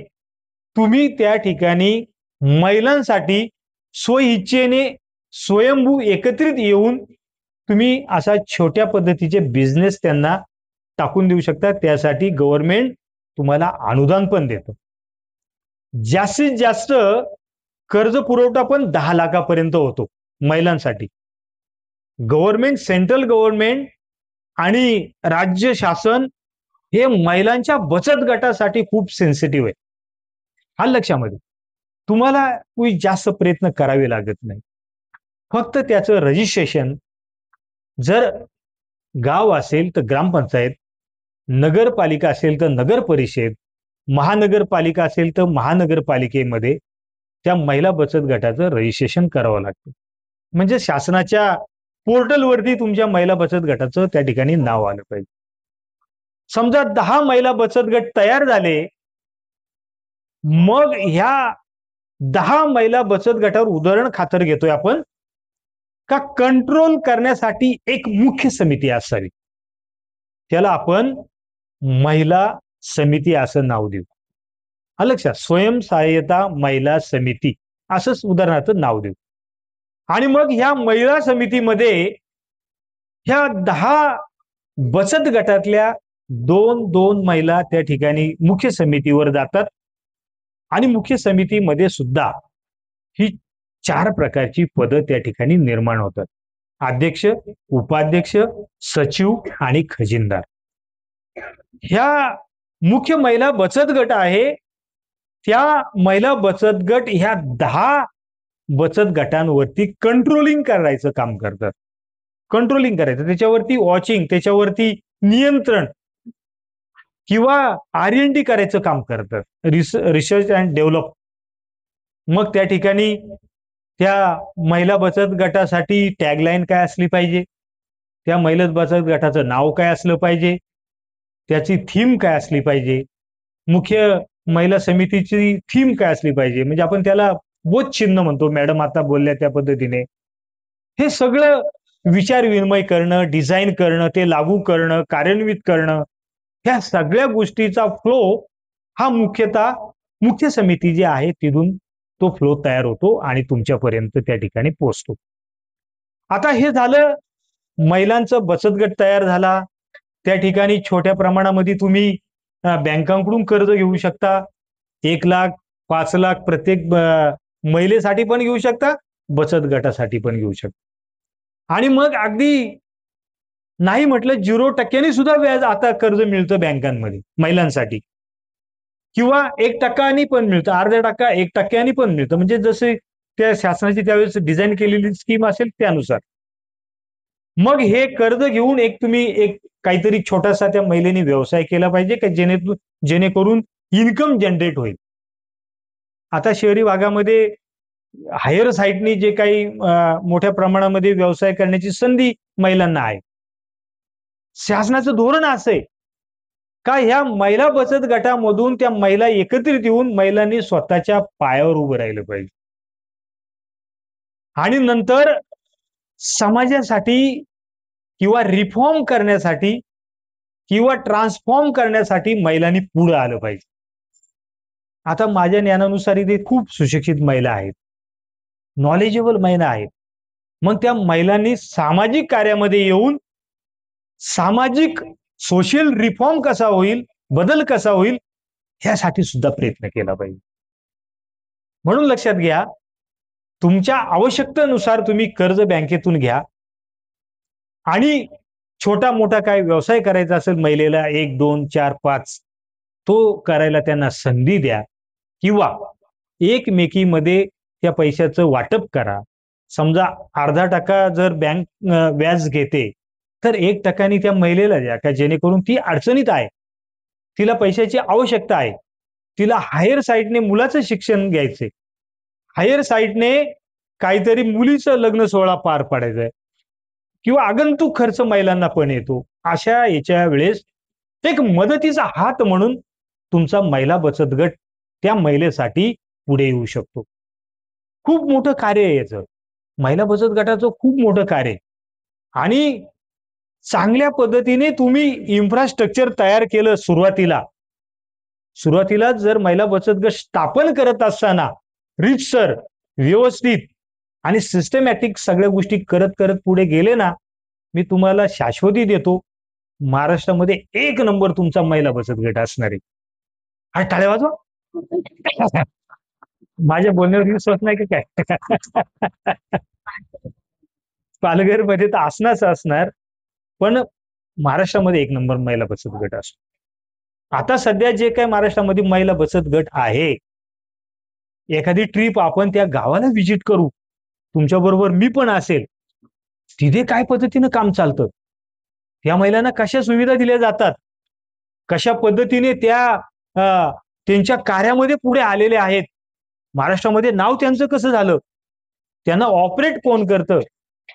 तुम्ही त्या ठिकाणी महिलांसाठी स्वइच्छेने स्वयंभू एकत्रित येऊन तुम्ही असा छोट्या पद्धतीचे बिझनेस त्यांना टाकून देऊ शकता. त्यासाठी गव्हर्नमेंट तुम्हाला अनुदान पण देतं. जास्तीत जास्त कर्ज पुरवठा पण 10 लाखापर्यंत होतो महिलांसाठी. गव्हर्नमेंट, सेंट्रल गव्हर्नमेंट आणि राज्य शासन हे महिलांच्या बचत गटासाठी खूप सेन्सिटिव्ह आहे. हा लक्षामध्ये तुम्हाला काही जास्त प्रयत्न करावे लागत नाही. फक्त त्याचं रजिस्ट्रेशन जर गाव असेल तर ग्रामपंचायत, नगरपालिका असेल तर नगर परिषद, महानगरपालिका असेल तर महानगरपालिकेमध्ये त्या महिला बचत गटाचं रजिस्ट्रेशन करावं लागतं. म्हणजे शासनाच्या पोर्टलवरती तुमच्या महिला बचत गटाचं त्या ठिकाणी नाव आलं पाहिजे. समजा 10 महिला बचत गट तयार झाले, मग ह्या 10 महिला बचत गटावर उदाहरण खातर घेतोय आपण का कंट्रोल करण्यासाठी एक मुख्य समिती असावी. त्याला आपण महिला समिती असं नाव देऊ. लक्षात, स्वयंसहाय्यता महिला समिती असंच उदाहरणार्थ नाव देऊ. आणि मग ह्या महिला समितीमध्ये ह्या 10 बचत गटातल्या 2 महिला त्या ठिकाणी मुख्य समितीवर जातात. आणि मुख्य समितीमध्ये सुद्धा ही 4 प्रकारची पदं त्या ठिकाणी निर्माण होतात. अध्यक्ष, उपाध्यक्ष, सचिव आणि खजिनदार. ह्या मुख्य महिला बचत गट आहे, त्या महिला बचत गट ह्या 10 बचत गटांवरती कंट्रोलिंग करायचं काम करतात. कंट्रोलिंग करायचं, त्याच्यावरती वॉचिंग, त्याच्यावरती नियंत्रण किंवा R&D करायचं काम करतात, रिसर्च अँड डेव्हलप. मग त्या ठिकाणी त्या महिला बचत गटासाठी टॅगलाईन काय असली पाहिजे, त्या महिला बचत गटाचं नाव काय असलं पाहिजे, त्याची थीम काय असली पाहिजे, मुख्य महिला समितीची थीम काय असली पाहिजे, म्हणजे आपण त्याला बोध चिन्ह म्हणतो, मॅडम आता बोलल्या त्या पद्धतीने. हे सगळं विचार विनिमय करणं, डिझाईन करणं, ते लागू करणं, कार्यान्वित करणं, ह्या सगळ्या गोष्टीचा फ्लो हा मुख्यतः मुख्य समिती जी आहे तिथून तो फ्लो तयार होतो आणि तुमच्यापर्यंत त्या ठिकाणी पोहोचतो. आता हे झालं, महिलांचं बचत गट तयार झाला. त्या ठिकाणी छोट्या प्रमाणामध्ये तुम्ही बँकांकडून कर्ज घेऊ शकता. 1 लाख, 5 लाख प्रत्येक महिलेसाठी पण घेऊ शकता, बचत गटासाठी पण घेऊ शकता. आणि मग अगदी नाही म्हटलं 0% सुद्धा व्याज आता कर्ज मिळतं बँकांमध्ये महिलांसाठी, किंवा 1% पण मिळतं, अर्धा टक्का, 1% पण मिळतं. म्हणजे जसे त्या शासनाची त्यावेळेस डिझाईन केलेली स्कीम असेल त्यानुसार. मग हे कर्ज घेऊन तुम्ही काहीतरी छोटासा त्या महिलेने व्यवसाय केला पाहिजे का जेणेकरून इन्कम जनरेट होईल. आता शहरी भागामध्ये हायर साईटनी जे काही मोठ्या प्रमाणामध्ये व्यवसाय करण्याची संधी महिलांना आहे. शासनाचं धोरण असं आहे का ह्या महिला बचत गटामधून त्या महिला एकत्रित येऊन महिलांनी स्वतःच्या पायावर उभं राहिलं पाहिजे. आणि नंतर समाजासाठी किंवा रिफॉर्म करण्यासाठी किंवा ट्रान्सफॉर्म करण्यासाठी महिलांनी पुढे आलं पाहिजे. आता माझ्या ज्ञानानुसार इथे खूप सुशिक्षित महिला आहेत, नॉलेजेबल महिला आहेत. मग त्या महिलांनी सामाजिक कार्यामध्ये येऊन सामाजिक सोशल रिफॉर्म कसा होईल, बदल कसा होईल, ह्यासाठी सुद्धा प्रयत्न केला पाहिजे. म्हणून लक्षात घ्या, तुमच्या आवश्यकतेनुसार तुम्ही कर्ज बँकेतून घ्या आणि छोटा मोठा काय व्यवसाय करायचा असेल महिलेला 1, 2, 4, 5 तो करायला त्यांना संधी द्या, किंवा एकमेकीमध्ये त्या पैशाचं वाटप करा. समजा अर्धा टक्का जर बँक व्याज घेते तर 1% त्या महिलेला द्या, का जेणेकरून ती अडचणीत आहे, तिला पैशाची आवश्यकता आहे, तिला हायर साईडने मुलाचं शिक्षण घ्यायचंय, हायर साईडने काहीतरी मुलीचं लग्न सोहळा पार पाडायचा, किंवा आगंतुक खर्च महिलांना पण येतो. अशा याच्या वेळेस एक मदतीचा हात म्हणून तुमचा महिला बचत गट त्या महिलेसाठी पुढे येऊ शकतो. खूप मोठं कार्य आहे याचं, महिला बचत गटाचं खूप मोठं कार्य आहे. आणि चांगल्या पद्धतीने तुम्ही इन्फ्रास्ट्रक्चर तयार केलं सुरुवातीला जर महिला बचत गट स्थापन करत असताना रितसर, व्यवस्थित आणि सिस्टमॅटिक सगळ्या गोष्टी करत करत पुढे गेले ना, मी तुम्हाला शाश्वती देतो, महाराष्ट्रामध्ये 1 नंबर तुमचा महिला बचत गट असणार आहे. आणि टाळ्या वाजवा. माझ्या बोलण्यावर विश्वास नाही का काय? पालघरमध्ये तर असणारच असणार, पण महाराष्ट्रामध्ये एक नंबर महिला बचत गट असतो. आता सध्या जे काय महाराष्ट्रामध्ये महिला बचत गट आहे, एखादी ट्रिप आपण त्या गावाला व्हिजिट करू, तुमच्या बरोबर मी पण असेल, तिथे काय पद्धतीनं काम चालतं, त्या महिलांना कशा सुविधा दिल्या जातात, कशा पद्धतीने त्या त्यांच्या कार्यामध्ये पुढे आलेले आहेत, महाराष्ट्रामध्ये नाव त्यांचं कसं झालं, त्यांना ऑपरेट कोण करतं,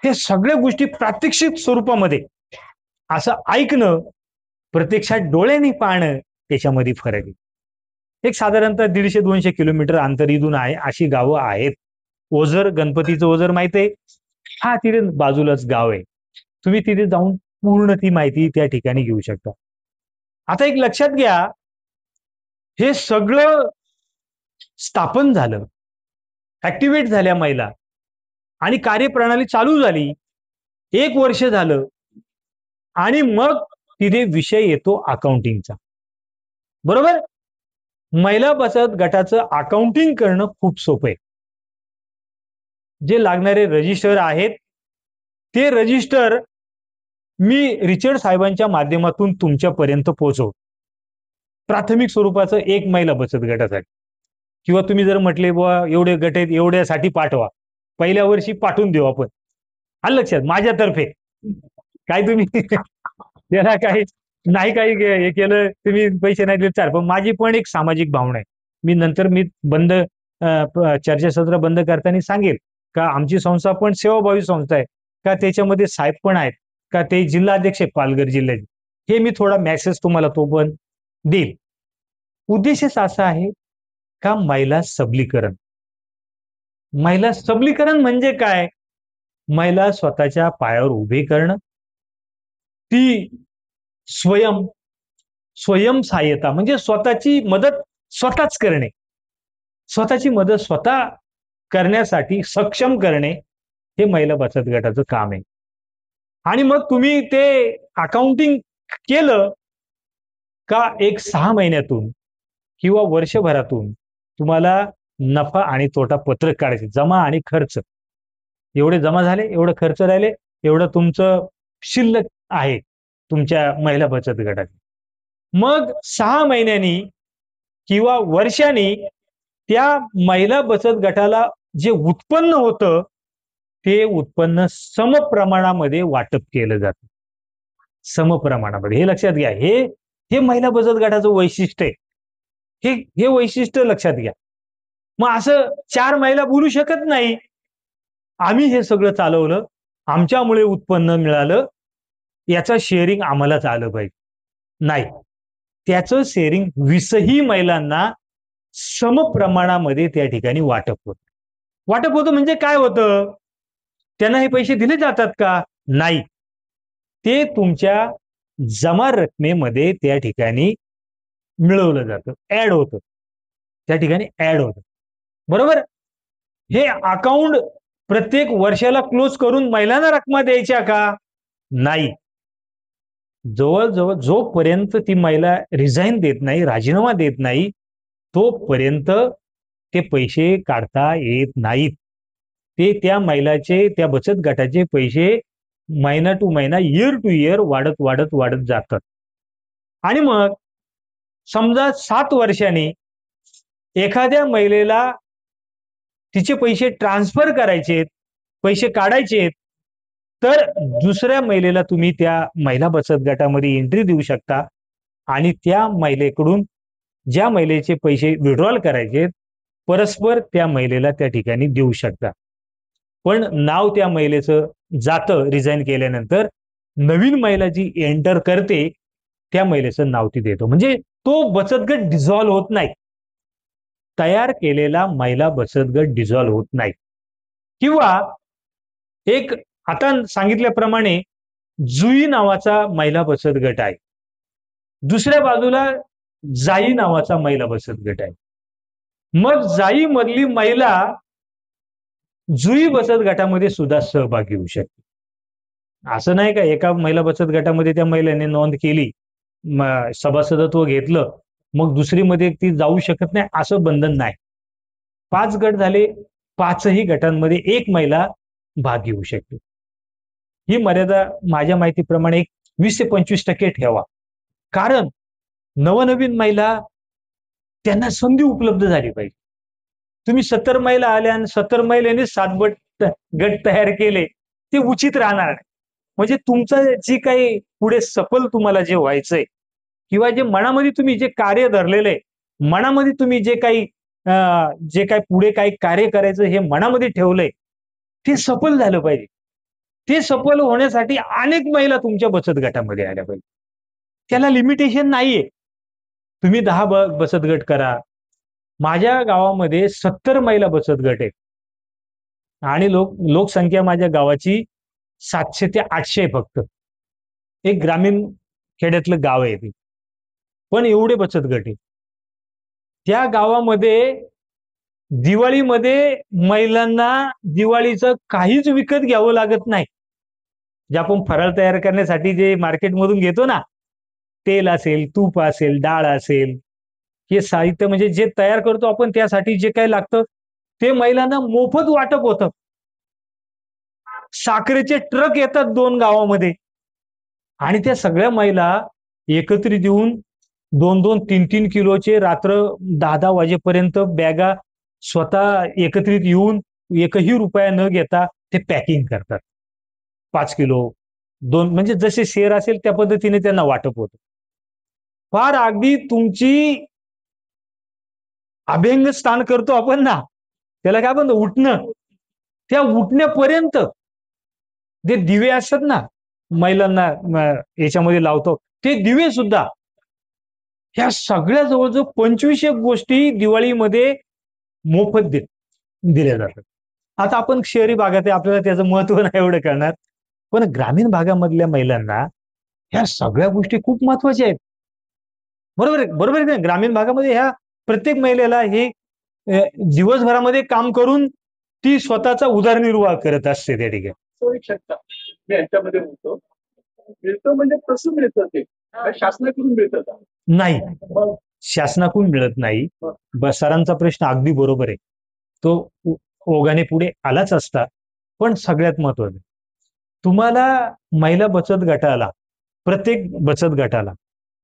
हे सगळ्या गोष्टी प्रात्यक्षिक स्वरूपामध्ये असं ऐकणं, प्रत्यक्षात डोळ्यांनी पाहणं, त्याच्यामध्ये फरक आहे. एक साधारणतः 150-200 किलोमीटर अंतर इथून आहे अशी गावं आहेत. ओझर, गणपतीचं ओझर माहित आहे, हा तिथे बाजूलाच गाव आहे. तुम्ही तिथे जाऊन पूर्ण ती माहिती त्या ठिकाणी घेऊ शकता. आता एक लक्षात घ्या, हे सगळं स्थापन झालं, ऍक्टिव्हेट झाल्या महिला आणि कार्यप्रणाली चालू झाली, 1 वर्ष झालं, आणि मग तिथे विषय येतो अकाउंटिंगचा. बरोबर? महिला बचत गटाचं अकाउंटिंग करणं खूप सोपं आहे. जे लागणारे रजिस्टर आहेत, ते रजिस्टर मी रिचर्ड साहेबांच्या माध्यमातून तुमच्यापर्यंत पोहोचवतो. प्राथमिक स्वरूपाचं एक महिला बचत गटासाठी, किंवा तुम्ही जर म्हटले बुवा एवढे गट आहेत, एवढ्यासाठी पाठवा, पहिल्या वर्षी पाठवून देऊ आपण. आलं लक्षात? माझ्यातर्फे काय तुम्ही त्याला काही नाही, काही हे केलं तुम्ही पैसे नाही दिले चार, पण माझी पण एक सामाजिक भावना आहे. मी नंतर बंद चर्चासत्र बंद करताना सांगेल का आमची संस्था पण सेवाभावी संस्था आहे, का त्याच्यामध्ये साहेब पण आहेत, का ते जिल्हाध्यक्ष आहे पालघर जिल्ह्याचे, हे मी थोडा मेसेज तुम्हाला तो पण देईल. उद्देशच असा आहे का महिला सबलीकरण. महिला सबलीकरण म्हणजे काय? महिला स्वतःच्या पायावर उभे करणं, ती स्वयंसहाय्यता म्हणजे स्वतःची मदत स्वतःच करणे, स्वतःची मदत स्वतः करण्यासाठी सक्षम करणे, हे महिला बचत गटाचं काम आहे. आणि मग तुम्ही ते अकाउंटिंग केलं का 6 महिन्यातून किंवा वर्षभरातून तुम्हाला नफा आणि तोटा पत्रक काढायचे, जमा आणि खर्च, एवढे जमा झाले, एवढं खर्च राहिले, एवढं तुमचं शिल्लक आहे तुमच्या महिला बचत गटात. मग 6 महिन्यांनी किंवा वर्षांनी त्या महिला बचत गटाला जे उत्पन्न होतं, ते उत्पन्न समप्रमाणामध्ये वाटप केलं जातं. समप्रमाणामध्ये, हे लक्षात घ्या. हे महिला बचत गटाचं वैशिष्ट्य आहे. हे वैशिष्ट्य लक्षात घ्या. मग असं 4 महिला बोलू शकत नाही, आम्ही हे सगळं चालवलं, आमच्यामुळे उत्पन्न मिळालं, याचा शेअरिंग आम्हालाच आलं पाहिजे. नाही, त्याचं शेअरिंग 20ही महिलांना समप्रमाणामध्ये त्या ठिकाणी वाटप होतं. वाटप होतं म्हणजे काय होतं? त्यांना हे पैसे दिले जातात का? नाही, ते तुमच्या जमा रकमेमध्ये त्या ठिकाणी मिळवलं जातं, ऍड होतं, त्या ठिकाणी ऍड होतं. बरोबर? हे अकाउंट प्रत्येक वर्षाला क्लोज करून महिलांना रकमा द्यायच्या का? नाही. जवळजवळ जोपर्यंत ती महिला रिझाईन देत नाही, राजीनामा देत नाही, तोपर्यंत ते पैसे काढता येत नाहीत. ते त्या महिलाचे, त्या बचत गटाचे पैसे महिना टू महिना, इयर टू इयर वाढत वाढत वाढत जातात. आणि मग समजा 7 वर्षांनी एखाद्या महिलेला तिचे पैसे ट्रान्सफर करायचेत, पैसे काढायचेत, तर दुसऱ्या महिलेला तुम्ही त्या महिला बचत गटामध्ये एंट्री देऊ शकता आणि त्या महिलेकडून ज्या महिलेचे पैसे विड्रॉल करायचे परस्पर त्या महिलेला त्या ठिकाणी देऊ शकता. पण नाव त्या महिलेचं जातं रिझाईन केल्यानंतर, नवीन महिला जी एंटर करते त्या महिलेचं नाव ती देतो. म्हणजे तो बचत गट डिझॉल्व्ह होत नाही, तयार केलेला महिला बचत गट डिझॉल्व्ह होत नाही. किंवा एक आता सांगितल्याप्रमाणे जुई नावाचा महिला बचत गट आहे, दुसऱ्या बाजूला जाई नावाचा महिला बचत गट आहे. मग जाई मधली महिला जुई बचत गटामध्ये सुद्धा सहभागी होऊ शकते. असं नाही का एका महिला बचत गटामध्ये त्या महिलेने नोंद केली, सभासदत्व घेतलं, मग दुसरीमध्ये ती जाऊ शकत नाही, असं बंधन नाही. 5 गट झाले, 5ही गटांमध्ये एक महिला भाग घेऊ शकते. ही मर्यादा माझ्या माहितीप्रमाणे 20 ते 25% ठेवा. कारण नवनवीन महिला त्यांना संधी उपलब्ध झाली पाहिजे. तुम्ही 70 महिला आल्या आणि 70 महिलांनी 7 गट तयार केले, ते उचित राहणार नाही. म्हणजे तुमचं जे काही पुढे सफल तुम्हाला जे व्हायचंय किंवा जे मनामध्ये तुम्ही जे कार्य धरलेलं आहे, मनामध्ये तुम्ही जे काही पुढे काही कार्य करायचं हे मनामध्ये ठेवलंय, ते सफल झालं पाहिजे. ते सफल होण्यासाठी अनेक महिला तुमच्या बचत गटामध्ये आल्या पाहिजे. त्याला लिमिटेशन नाहीये. तुम्ही 10 बचत गट करा. माझ्या गावामध्ये 70 महिला बचत गट आहे आणि लोकसंख्या माझ्या गावाची 700 ते 800 आहे फक्त. एक ग्रामीण खेड्यातलं गाव आहे ते, पण एवढे बचत गट आहे. त्या गावामध्ये दिवाळीमध्ये महिलांना दिवाळीचं काहीच विकत घ्यावं लागत नाही. जे आपण फराळ तयार करण्यासाठी जे मार्केटमधून घेतो ना, तेल असेल, तूप असेल, डाळ असेल, हे साहित्य म्हणजे जे तयार करतो आपण त्यासाठी जे काही लागतं ते महिलांना मोफत वाटप होतं. साखरेचे ट्रक येतात 2 गावामध्ये आणि त्या सगळ्या महिला एकत्रित येऊन 2-2, 3-3 किलोचे रात्र 10-10 वाजेपर्यंत बॅगा स्वतः एकत्रित येऊन 1ही रुपया न घेता ते पॅकिंग करतात. 5 किलो 2 म्हणजे जसे शेअर असेल त्या पद्धतीने त्यांना वाटप होतं. फार अगदी तुमची अभ्यंग स्थान करतो आपण ना, त्याला काय म्हणतो उठणं, त्या उठण्यापर्यंत जे दिवे असतात ना महिलांना याच्यामध्ये लावतो, ते दिवे सुद्धा ह्या सगळ्या जवळजवळ 25 गोष्टी दिवाळीमध्ये मोफत दिल्या जातात. आता आपण शहरी भागात आहे, आपल्याला त्याचं महत्व नाही एवढं कळणार, पण ग्रामीण भागामधल्या महिलांना ह्या सगळ्या गोष्टी खूप महत्वाच्या आहेत. बरोबर आहे, बरोबर आहे. ग्रामीण भागामध्ये ह्या प्रत्येक महिलेला हे दिवसभरामध्ये काम करून ती स्वतःचा उदरनिर्वाह करत असते त्या ठिकाणी. सोयी शकता मी यांच्यामध्ये बोलतो. मिळतं म्हणजे कसं मिळतं ते शासनाकडून मिळतं का? नाही, शासनाकडून मिळत नाही. सरांचा प्रश्न अगदी बरोबर आहे. तो ओघाने पुढे आलाच असता. पण सगळ्यात महत्वाचं तुम्हाला महिला बचत गटाला, प्रत्येक बचत गटाला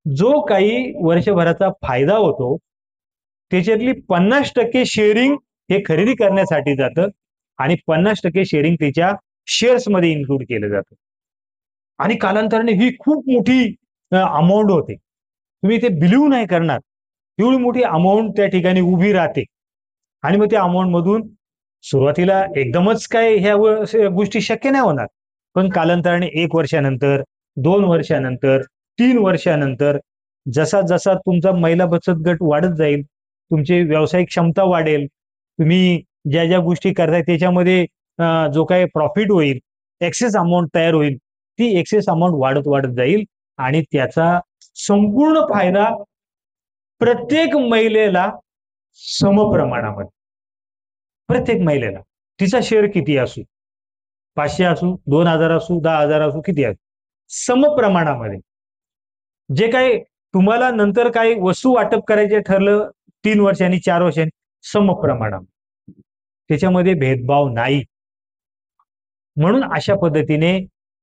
जो काही वर्षभराचा फायदा होतो त्याच्यातली 50% शेअरिंग हे खरेदी करण्यासाठी जातं आणि 50% शेअरिंग त्याच्या शेअर्स मध्ये इन्क्लूड केलं जातं. आणि कालांतराने ही खूप मोठी अमाऊंट होते. तुम्ही ते बिलीव्ह नाही करणार, एवढी मोठी अमाऊंट त्या ठिकाणी उभी राहते. आणि मग त्या अमाऊंट मधून सुरुवातीला एकदमच काय ह्या गोष्टी शक्य नाही होणार, पण कालांतराने 1 वर्षानंतर, 2 वर्षानंतर, 3 वर्षानंतर जसा जसा तुमचा महिला बचत गट वाढत जाईल, तुमची व्यावसायिक क्षमता वाढेल, तुम्ही ज्या ज्या गोष्टी करताय त्याच्यामध्ये जो काही प्रॉफिट होईल, एक्सेस अमाऊंट तयार होईल, ती एक्सेस अमाऊंट वाढत वाढत जाईल आणि त्याचा संपूर्ण फायदा प्रत्येक महिलेला समप्रमाणामध्ये, प्रत्येक महिलेला तिचा शेअर किती असू, 500 असू, 2000 असू, 10,000 असू, किती असू, समप्रमाणामध्ये जे काही तुम्हाला नंतर काही वस्तू वाटप करायचे ठरलं 3 वर्षांनी 4 वर्षांनी, समप्रमाणामध्ये, त्याच्यामध्ये भेदभाव नाही. म्हणून अशा पद्धतीने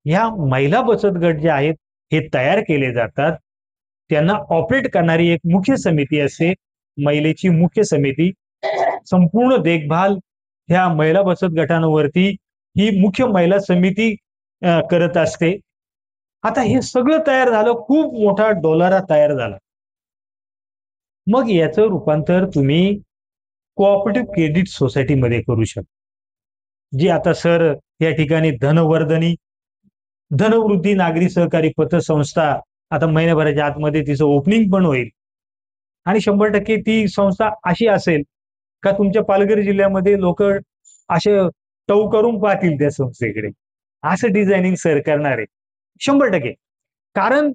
ह्या महिला बचत गट जे आहेत हे तयार केले जातात. त्यांना ऑपरेट करणारी एक मुख्य समिती असते, महिलेची मुख्य समिती. संपूर्ण देखभाल ह्या महिला बचत गटांवरती ही मुख्य महिला समिती करत असते. आता हे सगळं तयार झालं, खूप मोठा डोलारा तयार झाला. मग याचं रूपांतर तुम्ही कोऑपरेटिव्ह क्रेडिट सोसायटीमध्ये करू शकता, जी आता सर या ठिकाणी धनवर्धनी, धनवृद्धी नागरी सहकारी पतसंस्था आता महिन्याभराच्या आतमध्ये तिचं ओपनिंग पण होईल. आणि 100% ती संस्था अशी असेल का तुमच्या पालघर जिल्ह्यामध्ये लोक असे टव करून पाहतील त्या संस्थेकडे, असं डिझायनिंग सर करणार आहे 100%. कारण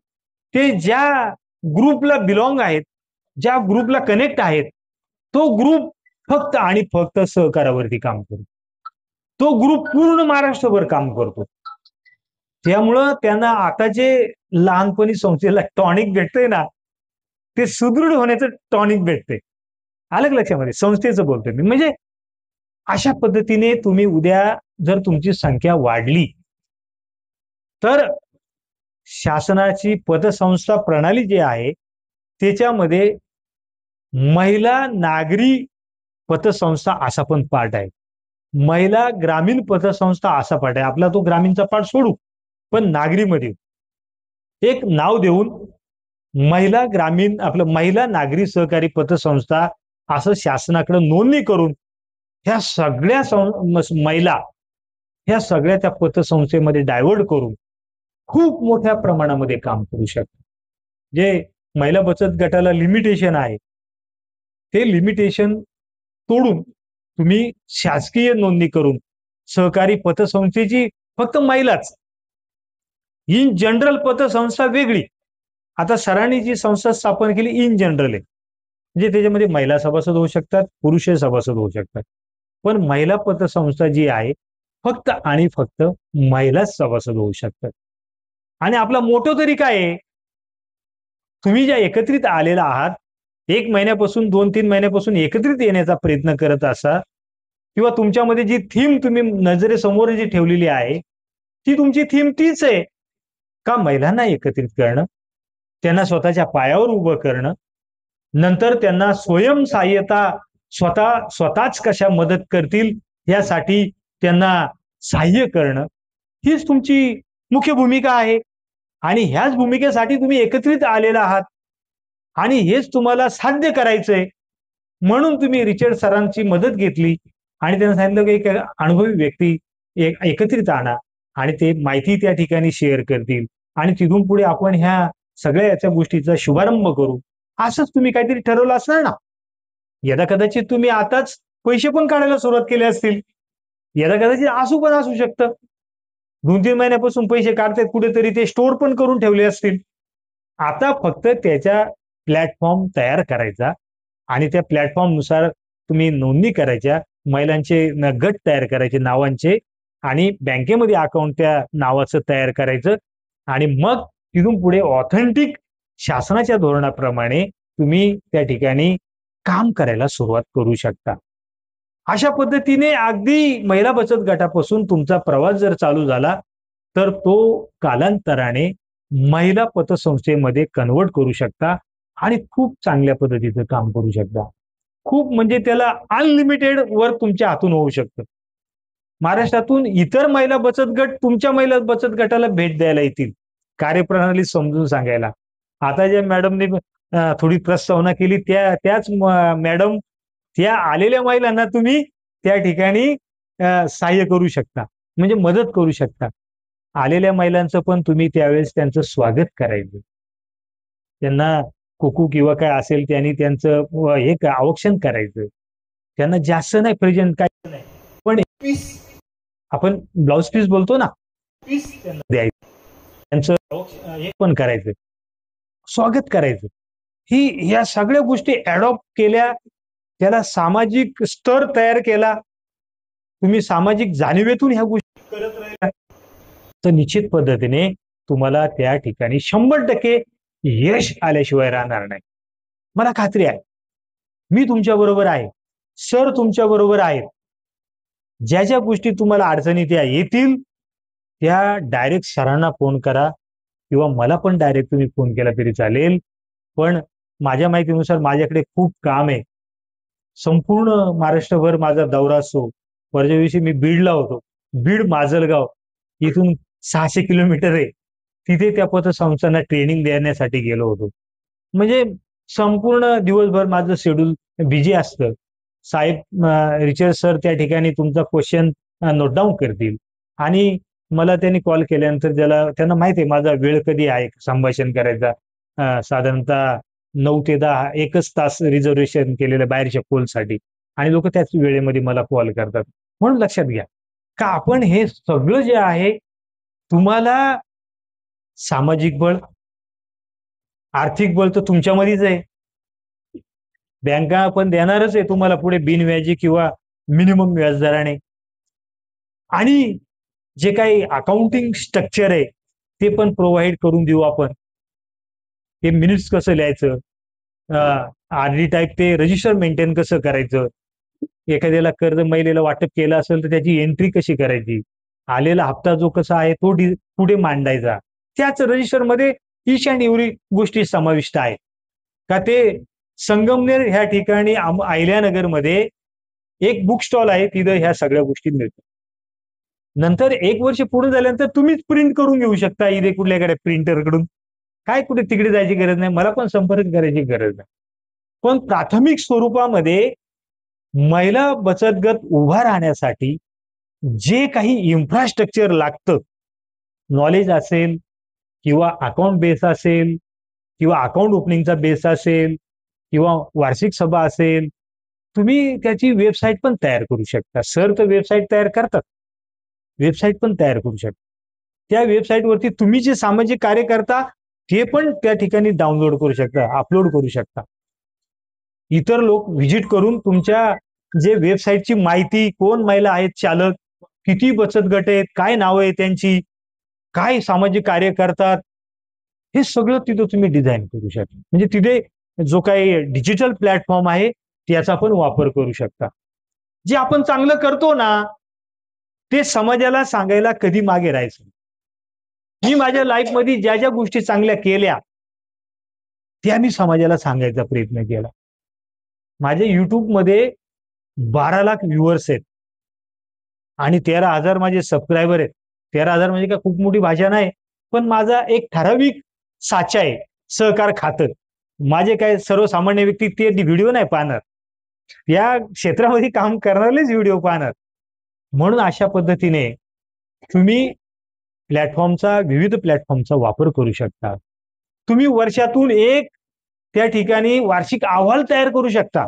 ते ज्या ग्रुपला बिलॉंग आहेत, ज्या ग्रुपला कनेक्ट आहेत, तो ग्रुप फक्त आणि फक्त सहकारावरती काम करतो. तो ग्रुप पूर्ण महाराष्ट्रभर काम करतो. त्यामुळं त्यांना आता जे लहानपणी संस्थेला टॉनिक भेटतंय ना, ते सुदृढ होण्याचं टॉनिक भेटते. अलग लक्षामध्ये संस्थेचं बोलतोय मी. म्हणजे अशा पद्धतीने तुम्ही उद्या जर तुमची संख्या वाढली तर शासनाची पतसंस्था प्रणाली जी आहे त्याच्यामध्ये महिला नागरी पतसंस्था असा पण पार्ट आहे, महिला ग्रामीण पतसंस्था असा पार्ट आहे. आपला तो ग्रामीणचा पार्ट सोडू, पण नागरीमध्ये एक नाव देऊन महिला ग्रामीण आपलं महिला नागरी सहकारी पतसंस्था असं शासनाकडे नोंदणी करून ह्या सगळ्या महिला ह्या सगळ्या त्या पतसंस्थेमध्ये डायव्हर्ट करून खूप मोठ्या प्रमाणामध्ये काम करू शकतात. जे महिला बचत गटाला लिमिटेशन आहे ते लिमिटेशन तोडून तुम्ही शासकीय नोंदणी करून सहकारी पतसंस्थेची फक्त महिलाच, इन जनरल पतसंस्था वेगळी. आता सरांनी जी संस्था स्थापन केली इन जनरल आहे, म्हणजे त्याच्यामध्ये महिला सभासद होऊ शकतात, पुरुष सभासद होऊ शकतात. पण महिला पतसंस्था जी आहे फक्त आणि फक्त महिलाच सभासद होऊ शकतात. आणि आपला मोठो तरी काय आहे, तुम्ही ज्या एकत्रित आलेला आहात, 1 महिन्यापासून 2-3 महिन्यापासून एकत्रित येण्याचा प्रयत्न करत असा किंवा तुमच्यामध्ये जी थीम तुम्ही नजरेसमोर जी ठेवलेली आहे ती तुमची थीम तीच आहे का महिलांना एकत्रित करणं, त्यांना स्वतःच्या पायावर उभं करणं, नंतर त्यांना स्वयंसहाय्यता स्वतःच कशा मदत करतील यासाठी त्यांना सहाय्य करणं, हीच तुमची मुख्य भूमिका आहे. आणि ह्याच भूमिकेसाठी तुम्ही एकत्रित आलेला आहात आणि हेच तुम्हाला साध्य करायचंय म्हणून तुम्ही रिचर्ड सरांची मदत घेतली आणि त्यांना सांगितलं की एक अनुभवी व्यक्ती एकत्रित आणा आणि ते माहिती त्या ठिकाणी शेअर करतील आणि तिथून पुढे आपण ह्या सगळ्या याच्या गोष्टीचा शुभारंभ करू. असंच तुम्ही काहीतरी ठरवलं असणार ना. यदा कदाचित तुम्ही आताच पैसे पण काढायला सुरुवात केली असतील, यदा कदाचित असू पण असू शकतं 2-3 महिन्यापासून पैसे काढतायत कुठेतरी ते स्टोअर पण करून ठेवले असतील. आता फक्त त्याच्या प्लॅटफॉर्म तयार करायचा आणि त्या प्लॅटफॉर्मनुसार तुम्ही नोंदणी करायच्या, महिलांचे गट तयार करायचे नावांचे आणि बँकेमध्ये अकाउंट त्या नावाचं तयार करायचं आणि मग तिथून पुढे ऑथेंटिक शासनाच्या धोरणाप्रमाणे तुम्ही त्या ठिकाणी काम करायला सुरुवात करू शकता. अशा पद्धतीने अगदी महिला बचत गटापासून तुमचा प्रवास जर चालू झाला तर तो कालांतराने महिला पतसंस्थेमध्ये कन्वर्ट करू शकता आणि खूप चांगल्या पद्धतीचं काम करू शकता. खूप म्हणजे त्याला अनलिमिटेड वर्क तुमच्या हातून होऊ शकतं. महाराष्ट्रातून इतर महिला बचत गट तुमच्या महिला बचत गटाला भेट द्यायला येतील, कार्यप्रणाली समजून सांगायला. आता ज्या मॅडमने थोडी प्रस्तावना केली त्याच मॅडम त्या आलेल्या महिलांना तुम्ही त्या ठिकाणी सहाय्य करू शकता, म्हणजे मदत करू शकता. आलेल्या महिलांचं पण तुम्ही त्यावेळेस त्यांचं स्वागत करायचं, त्यांना कुकू किंवा काय असेल त्यांनी त्यांचं हे औक्षण करायचं, त्यांना जास्त नाही प्रेझेंट काय नाही पण पीस आपण ब्लाउज पीस बोलतो ना, पीस त्यांना द्यायचं, त्यांचं हे पण करायचं, स्वागत करायचं. ह्या सगळ्या गोष्टी अडॉप्ट केल्या, त्याला सामाजिक स्तर तयार केला, तुम्ही सामाजिक जाणीवेतून ह्या गोष्टी करत राहिला तर निश्चित पद्धतीने तुम्हाला त्या ठिकाणी 100% यश आल्याशिवाय राहणार नाही. मला खात्री आहे मी तुमच्या बरोबर आहे, सर तुमच्या बरोबर आहेत. ज्या ज्या गोष्टी तुम्हाला अडचणी त्या येतील त्या डायरेक्ट सरांना फोन करा किंवा मला पण डायरेक्ट तुम्ही फोन केला तरी चालेल. पण माझ्या माहितीनुसार माझ्याकडे खूप काम आहे. संपूर्ण महाराष्ट्रभर माझा दौरा असतो. परवा दिवशी मी बीडला होतो. बीड माजलगाव इथून 600 किलोमीटर आहे. तिथे त्या पतसंस्थांना ट्रेनिंग देण्यासाठी गेलो होतो. म्हणजे संपूर्ण दिवसभर माझं शेड्यूल बिझी असतं. साहेब रिचर्ड सर त्या ठिकाणी तुमचा क्वेश्चन नोट डाऊन करतील आणि मला त्यांनी कॉल केल्यानंतर त्यांना माहिती आहे माझा वेळ कधी आहे संभाषण करायचा. साधारणतः 9 ते 10 एकच तास रिझर्वेशन केलेलं बाहेरच्या कॉलसाठी आणि लोक त्याच वेळेमध्ये मला कॉल करतात. म्हणून लक्षात घ्या का आपण हे सगळं जे आहे तुम्हाला सामाजिक बळ, आर्थिक बळ तर तुमच्यामध्येच आहे. बँका पण देणारच आहे तुम्हाला पुढे बिनव्याजी किंवा मिनिमम व्याजदराने आणि जे काही अकाउंटिंग स्ट्रक्चर आहे ते पण प्रोव्हाइड करून देऊ आपण. ते मिनिट्स कसं लिहायचं, RD टाईप ते रजिस्टर मेंटेन कसं करायचं, एखाद्याला कर्ज महिलेला वाटप केलं असेल तर त्याची एंट्री कशी करायची, आलेला हप्ता जो कसा आहे तो पुढे मांडायचा, त्याच रजिस्टरमध्ये ईच अँड एव्हरी गोष्टी समाविष्ट आहेत का. ते संगमनेर ह्या ठिकाणी अहिल्यानगरमध्ये एक बुक स्टॉल आहे, तिथं ह्या सगळ्या गोष्टी मिळतात. नंतर 1 वर्ष पूर्ण झाल्यानंतर तुम्हीच प्रिंट करून घेऊ शकता इथे कुठल्याकडे प्रिंटरकडून. काय कुठे तिकडे जायची गरज नाही, मला पण संपर्क करायची गरज नाही. पण प्राथमिक स्वरूपामध्ये महिला बचत गट उभा राहण्यासाठी जे काही इन्फ्रास्ट्रक्चर लागतं, नॉलेज असेल किंवा अकाउंट बेस असेल किंवा अकाउंट ओपनिंगचा बेस असेल किंवा वार्षिक सभा असेल, तुम्ही त्याची वेबसाईट पण तयार करू शकता. सर तर वेबसाईट तयार करतात, वेबसाईट पण तयार करू शकता. त्या वेबसाईटवरती तुम्ही जे सामाजिक कार्य करता ते पण त्या ठिकाणी डाउनलोड करू शकता, अपलोड करू शकता. इतर लोक व्हिजिट करून तुमच्या जे वेबसाईटची माहिती, कोण महिला आहेत चालक, किती बचत गट आहेत, काय नावं आहे त्यांची, काय सामाजिक कार्य करतात, हे सगळं तिथं तुम्ही डिझाईन करू शकता. म्हणजे तिथे जो काही डिजिटल प्लॅटफॉर्म आहे त्याचा पण वापर करू शकता. जे आपण चांगलं करतो ना ते समाजाला सांगायला कधी मागे राहायचं. मी माझ्या लाईफमध्ये ज्या ज्या गोष्टी चांगल्या केल्या त्या मी समाजाला सांगायचा प्रयत्न केला. माझ्या युट्यूबमध्ये 12 लाख व्ह्युअर्स आहेत आणि 13,000 माझे सबस्क्रायबर आहेत. 13,000 म्हणजे काय खूप मोठी भाषा नाही, पण माझा एक ठराविक साचा आहे, सहकार खातं. माझे काय सर्वसामान्य व्यक्ती ते व्हिडिओ नाही पाहणार, या क्षेत्रामध्ये काम करणारेच व्हिडिओ पाहणार. म्हणून अशा पद्धतीने तुम्ही विविध प्लॅटफॉर्मचा वापर करू शकता. तुम्ही वर्षातून एक त्या ठिकाणी वार्षिक अहवाल तयार करू शकता.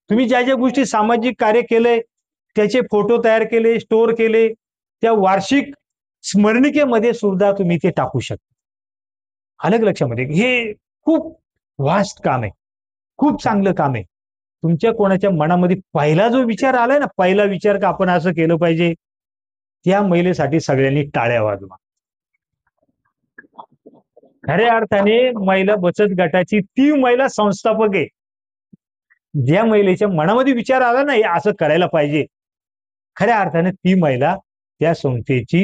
तुम्ही ज्या ज्या गोष्टी सामाजिक कार्य केले त्याचे फोटो तयार केले, स्टोअर केले, त्या वार्षिक स्मरणिकेमध्ये सुद्धा तुम्ही ते टाकू शकता. अलग लक्षामध्ये हे खूप वास्ट काम आहे, खूप चांगलं काम आहे. तुमच्या कोणाच्या मनामध्ये पहिला जो विचार आलाय ना, पहिला विचार का आपण असं केलं पाहिजे, त्या महिलेसाठी सगळ्यांनी टाळ्या वाजवा. खऱ्या अर्थाने महिला बचत गटाची ती महिला संस्थापक आहे ज्या महिलेच्या मनामध्ये विचार आला ना हे असं करायला पाहिजे. खऱ्या अर्थाने ती महिला त्या संस्थेची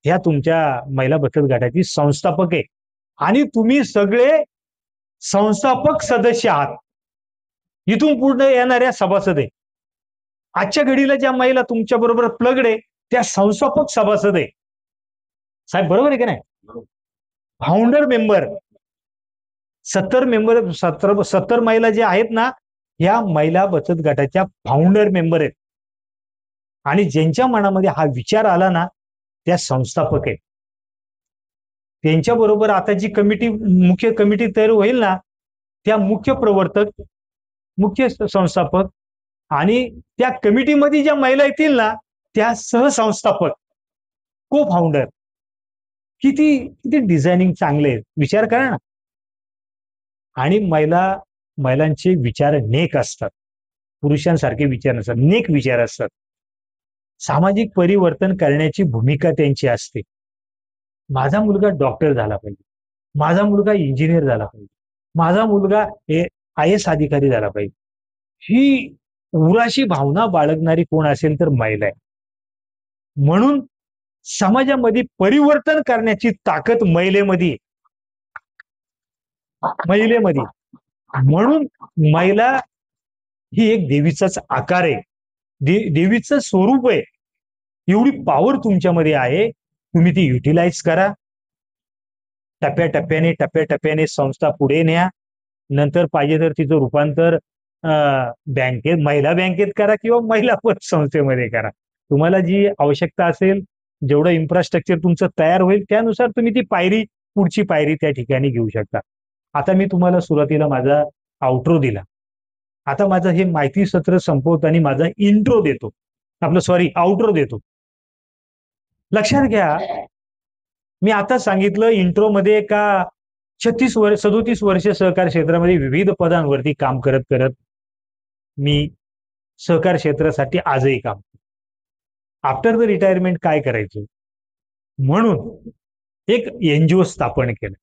ह्या तुमच्या महिला बचत गटाची संस्थापक आहे आणि तुम्ही सगळे संस्थापक सदस्य आहात. इथून पुढे येणाऱ्या सभासद आहे. आजच्या घडीला ज्या महिला तुमच्या बरोबर प्लगड आहे त्या संस्थापक सभासद आहे. साहेब बरोबर आहे की नाही? फाउंडर मेंबर 70 महिला ज्या आहेत ना, या महिला बचत गटाच्या फाउंडर मेंबर आहेत आणि ज्यांच्या मनामध्ये हा विचार आला ना त्या संस्थापक आहेत. त्यांच्या बरोबर आता जी मुख्य कमिटी तयार होईल ना, त्या मुख्य प्रवर्तक, मुख्य संस्थापक आणि त्या कमिटीमध्ये ज्या महिला येतील ना त्या सहसंस्थापक, को फाउंडर. किती डिझायनिंग चांगले आहे, विचार करा ना. आणि महिलांचे विचार नेक असतात, पुरुषांसारखे विचार नसतात, नेक विचार असतात. सामाजिक परिवर्तन करण्याची भूमिका त्यांची असते. माझा मुलगा डॉक्टर झाला पाहिजे, माझा मुलगा इंजिनियर झाला पाहिजे, माझा मुलगा IAS अधिकारी झाला पाहिजे, ही उराशी भावना बाळगणारी कोण असेल तर महिला आहे. म्हणून समाजामध्ये परिवर्तन करण्याची ताकद महिलेमध्ये. म्हणून महिला ही एक देवीचाच आकार आहे, देवीचं स्वरूप आहे. एवढी पॉवर तुमच्यामध्ये आहे, तुम्ही ती युटिलाइज करा. टप्प्याटप्प्याने संस्था पुढे न्या. नंतर पाहिजे तर तिचं रूपांतर महिला बँकेत करा किंवा महिला पत संस्थेमध्ये करा. तुम्हाला जी आवश्यकता असेल, जेवढं इन्फ्रास्ट्रक्चर तुमचं तयार होईल त्यानुसार तुम्ही ती पुढची पायरी त्या ठिकाणी घेऊ शकता. आता मी तुम्हाला सुरुवातीला माझा आउट्रो दिला. आता माझं हे माहिती सत्र संपवताना माझा आउट्रो देतो. लक्षात घ्या, मी आता सांगितलं इंट्रो मध्ये का 37 वर्ष सहकार क्षेत्रामध्ये विविध पदांवरती काम करत करत मी सहकार क्षेत्रासाठी आजही काम करतो. आफ्टर द रिटायरमेंट काय करायचं म्हणून एक NGO स्थापन केलं,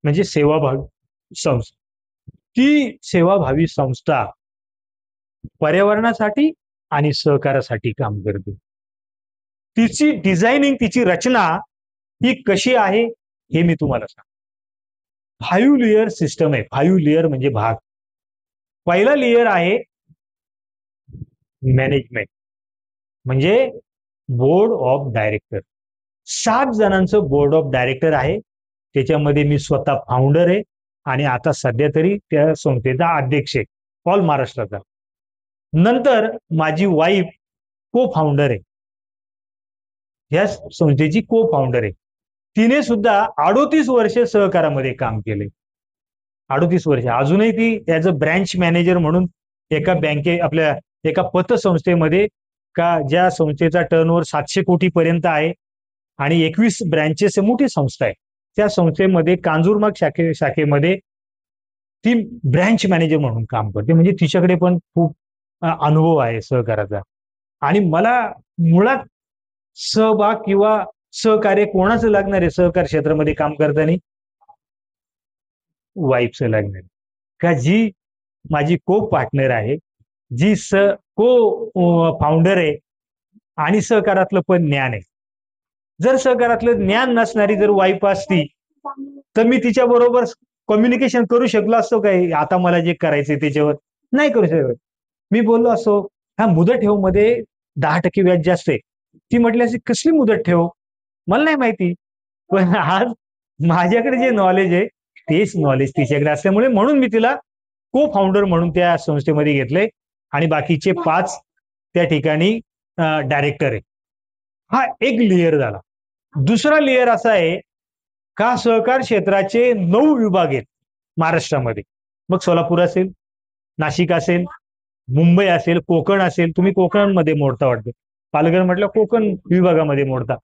म्हणजे सेवाभावी संस्था. ती सेवाभावी संस्था पर्यावरणासाठी आणि सहकारासाठी काम करते. तिची डिझायनिंग, तिची रचना ही कशी आहे हे मी तुम्हाला सांगतो. 5 लेयर सिस्टम आहे. 5 लेयर म्हणजे भाग. पहिला लेयर आहे मॅनेजमेंट, म्हणजे बोर्ड ऑफ डायरेक्टर. 7 जणांचं बोर्ड ऑफ डायरेक्टर आहे. त्याच्यामध्ये मी स्वतः फाउंडर आहे आणि आता सध्या तरी त्या संस्थेचा अध्यक्ष आहे ऑल महाराष्ट्राचा. नंतर माझी वाईफ को फाउंडर आहे, या संस्थेची को फाउंडर आहे. तिने सुद्धा 38 वर्ष सहकारामध्ये काम केले. 38 वर्ष. अजूनही ती ॲज अ ब्रँच मॅनेजर म्हणून एका आपल्या एका पतसंस्थेमध्ये, का ज्या संस्थेचा टर्नओव्हर 700 कोटी पर्यंत आहे आणि 21 ब्रँचेस, मोठी संस्था आहे, त्या संस्थेमध्ये कांजूरमार्ग शाखेमध्ये ती ब्रँच मॅनेजर म्हणून काम करते. म्हणजे तिच्याकडे पण खूप अनुभव आहे सहकाराचा. आणि मला मुळात सहभाग किंवा सहकार्य कोणाचं लागणार आहे सहकार क्षेत्रामध्ये काम करताना? वाईफचं लागणार, का जी माझी को पार्टनर आहे, जी को फाउंडर आहे आणि सहकारातलं पण ज्ञान आहे. जर सहकारातलं ज्ञान नसणारी जर वाईफ असती तर मी तिच्या बरोबर कम्युनिकेशन करू शकलो असतो काय? आता मला जे करायचंय त्याच्यावर नाही करू शकत. मी बोललो असतो हा मुदत ठेव मध्ये 10% व्याज जास्त आहे. ती म्हटली अशी कसली मुदत ठेव, मला नाही माहिती. पण आज माझ्याकडे जे नॉलेज आहे तेच नॉलेज तिच्याकडे असल्यामुळे म्हणून मी तिला को फाउंडर म्हणून त्या संस्थेमध्ये घेतले आणि बाकीचे 5 त्या ठिकाणी डायरेक्टर आहे. हा एक लेयर झाला. दुसरा लेयर असा आहे का सहकार क्षेत्राचे 9 विभाग आहेत महाराष्ट्रामध्ये. मग सोलापूर असेल, नाशिक असेल, मुंबई असेल, कोकण असेल. तुम्ही कोकणमध्ये मोडता वाटतं, पालघर म्हटलं कोकण विभागामध्ये मोडता.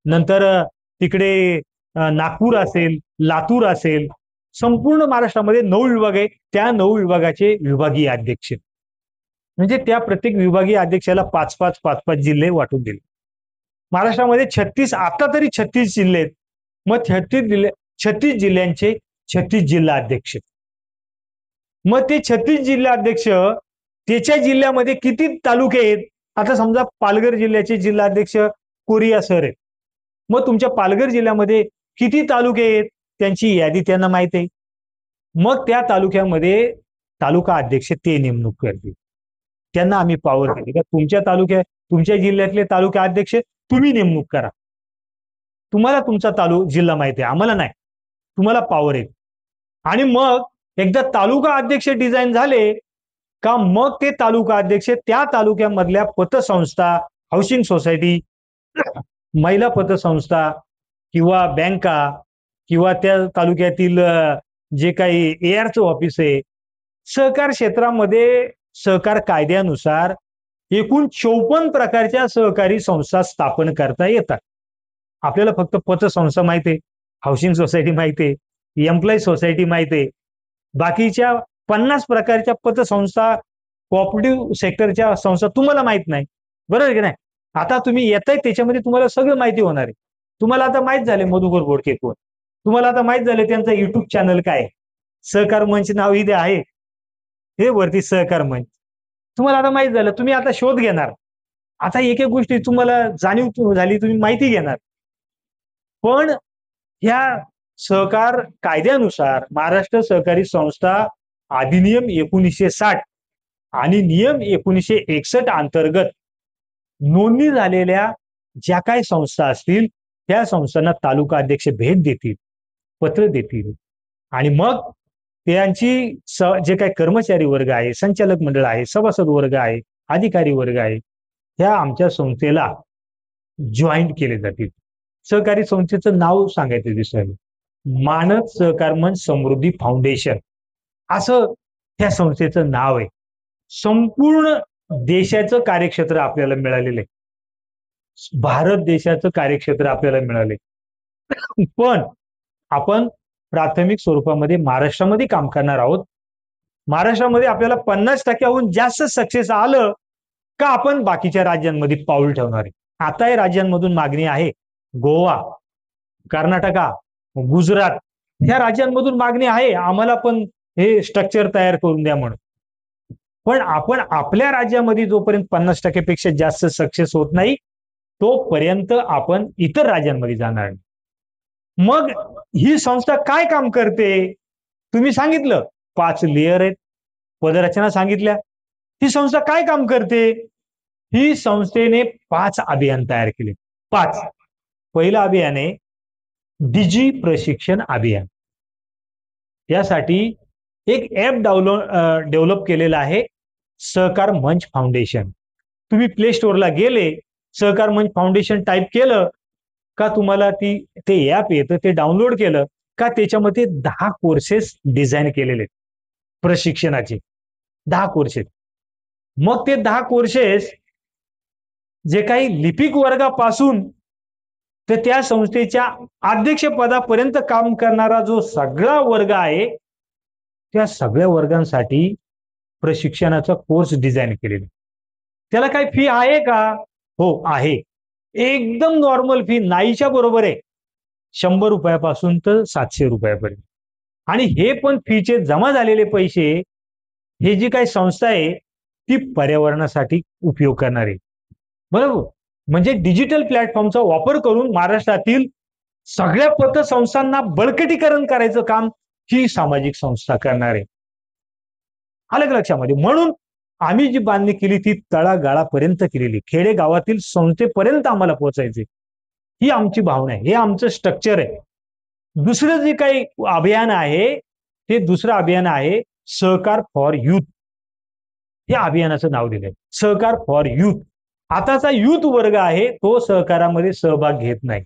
नंतर तिकडे नागपूर असेल, लातूर असेल. संपूर्ण महाराष्ट्रामध्ये 9 विभाग आहे. त्या 9 विभागाचे विभागीय अध्यक्ष, म्हणजे त्या प्रत्येक विभागीय अध्यक्षाला 5-5 जिल्हे वाटून दिले. महाराष्ट्रामध्ये 36, आता तरी 36 जिल्हे आहेत. मग 36 जिल्ह्यांचे 36 जिल्हा अध्यक्ष. मग ते 36 जिल्हा अध्यक्ष, त्याच्या जिल्ह्यामध्ये किती तालुके आहेत? आता समजा पालघर जिल्ह्याचे जिल्हा अध्यक्ष कोरिया सर आहेत. मग तुमच्या पालघर जिल्ह्यामध्ये किती तालुके आहेत त्यांची यादी त्यांना माहित आहे. मग त्या तालुक्यामध्ये तालुका अध्यक्ष ते नेमणूक करतील. त्यांना आम्ही पॉवर दिली का तुमच्या जिल्ह्यातले तालुका अध्यक्ष तुम्ही नेमणूक करा. तुम्हाला तुमचा जिल्हा माहिती आहे, आम्हाला नाही. तुम्हाला पॉवर आहे. आणि मग एकदा तालुका अध्यक्ष डिझाईन झाले का मग ते तालुका अध्यक्ष त्या तालुक्यामधल्या पतसंस्था, हाऊसिंग सोसायटी, महिला पतसंस्था किंवा बँका किंवा त्या तालुक्यातील जे काही एआरचं ऑफिस आहे, सहकार क्षेत्रामध्ये सहकार कायद्यानुसार एकूण 54 प्रकारच्या सहकारी संस्था स्थापन करता येतात. आपल्याला फक्त पतसंस्था माहिती आहे, हाऊसिंग सोसायटी माहिती आहे, एम्प्लॉई सोसायटी माहिती आहे. बाकीच्या 50 प्रकारच्या पतसंस्था, कोऑपरेटिव्ह सेक्टरच्या संस्था तुम्हाला माहित नाही. बरोबर की नाही? आता तुम्ही येताय त्याच्यामध्ये तुम्हाला सगळं माहिती होणार आहे. तुम्हाला आता माहित झाले मधुकर बोडके कोण, तुम्हाला आता माहित झाले त्यांचा युट्यूब चॅनल काय, सहकार मंच नाव इथे आहे, हे वरती सहकार मंच. तुम्हाला आता माहित झालं, तुम्ही आता शोध घेणार. आता एक एक गोष्टी तुम्हाला जाणीव झाली, तुम्ही माहिती घेणार. पण ह्या सहकार कायद्यानुसार महाराष्ट्र सहकारी संस्था अधिनियम 1960 आणि नियम 1961 अंतर्गत नोंदणी झालेल्या ज्या काही संस्था असतील त्या संस्थांना तालुका अध्यक्ष भेट देतील, पत्र देतील. आणि मग त्यांची जे काही कर्मचारी वर्ग आहे, संचालक मंडळ आहे, सभासद वर्ग आहे, अधिकारी वर्ग आहे, ह्या आमच्या संस्थेला जॉईन केले जातील. सहकारी संस्थेचं नाव सांगायचं दिसलं, मानद सहकार मंच समृद्धी फाउंडेशन असं त्या संस्थेचं नाव आहे. संपूर्ण देशाचं कार्यक्षेत्र आपल्याला मिळालेलं आहे. भारत देशाचं कार्यक्षेत्र आपल्याला मिळाले. पण आपण प्राथमिक स्वरूपामध्ये महाराष्ट्रामध्ये काम करणार आहोत. महाराष्ट्रामध्ये आपल्याला 50%हून जास्त सक्सेस आलं का आपण बाकीच्या राज्यांमध्ये पाऊल ठेवणार आहे. आता या राज्यांमधून मागणी आहे, गोवा, कर्नाटका, गुजरात, ह्या राज्यांमधून मागणी आहे आम्हाला पण हे स्ट्रक्चर तयार करून द्या म्हणून. पण आपण आपल्या राज्यामध्ये जोपर्यंत 50% पेक्षा जास्त सक्सेस होत नाही तोपर्यंत आपण इतर राज्यांमध्ये जाणार नाही. मग ही संस्था काय काम करते? तुम्ही सांगितलं 5 लेअर आहेत, पदरचना सांगितल्या. ही संस्था काय काम करते? ही संस्थेने 5 अभियान तयार केले. 5. पहिलं अभियान आहे डिजी प्रशिक्षण अभियान. यासाठी एक ऍप डेव्हलप केलेलं आहे सहकार मंच फाउंडेशन. तुम्ही प्ले स्टोअरला गेले, सहकार मंच फाउंडेशन टाईप केलं का तुम्हाला ते ऍप येतं, ते डाउनलोड केलं का त्याच्यामध्ये 10 कोर्सेस डिझाईन केलेले आहेत प्रशिक्षणाचे. 10 कोर्सेस. मग ते 10 कोर्सेस जे काही लिपिक वर्गापासून तर त्या संस्थेच्या अध्यक्षपदापर्यंत काम करणारा जो सगळा वर्ग आहे त्या सगळ्या वर्गांसाठी प्रशिक्षणाचा कोर्स डिझाईन केलेला. त्याला काही फी आहे का? हो आहे. एकदम नॉर्मल फी नाहीच्या बरोबर आहे. 100 रुपयापासून तर 700 रुपयापर्यंत. आणि हे पण फीचे जमा झालेले पैसे हे जी काही संस्था आहे ती पर्यावरणासाठी उपयोग करणार आहे. बरोबर. म्हणजे डिजिटल प्लॅटफॉर्मचा वापर करून महाराष्ट्रातील सगळ्या पतसंस्थांना बळकटीकरण करायचं काम ही सामाजिक संस्था करणार आहे. आलं का लक्षामध्ये? म्हणून आम्ही जी बांधणी केली ती तळागाळापर्यंत केलेली, खेडेगावातील संस्थेपर्यंत आम्हाला पोहोचायचे. ही आमची भावना आहे, हे आमचं स्ट्रक्चर आहे. दुसरं जे काही अभियान आहे ते दुसरं अभियान आहे सहकार फॉर युथ. या अभियानाचं नाव दिलंय सहकार फॉर युथ. आताचा युथ वर्ग आहे तो सहकारामध्ये सहभाग घेत नाही,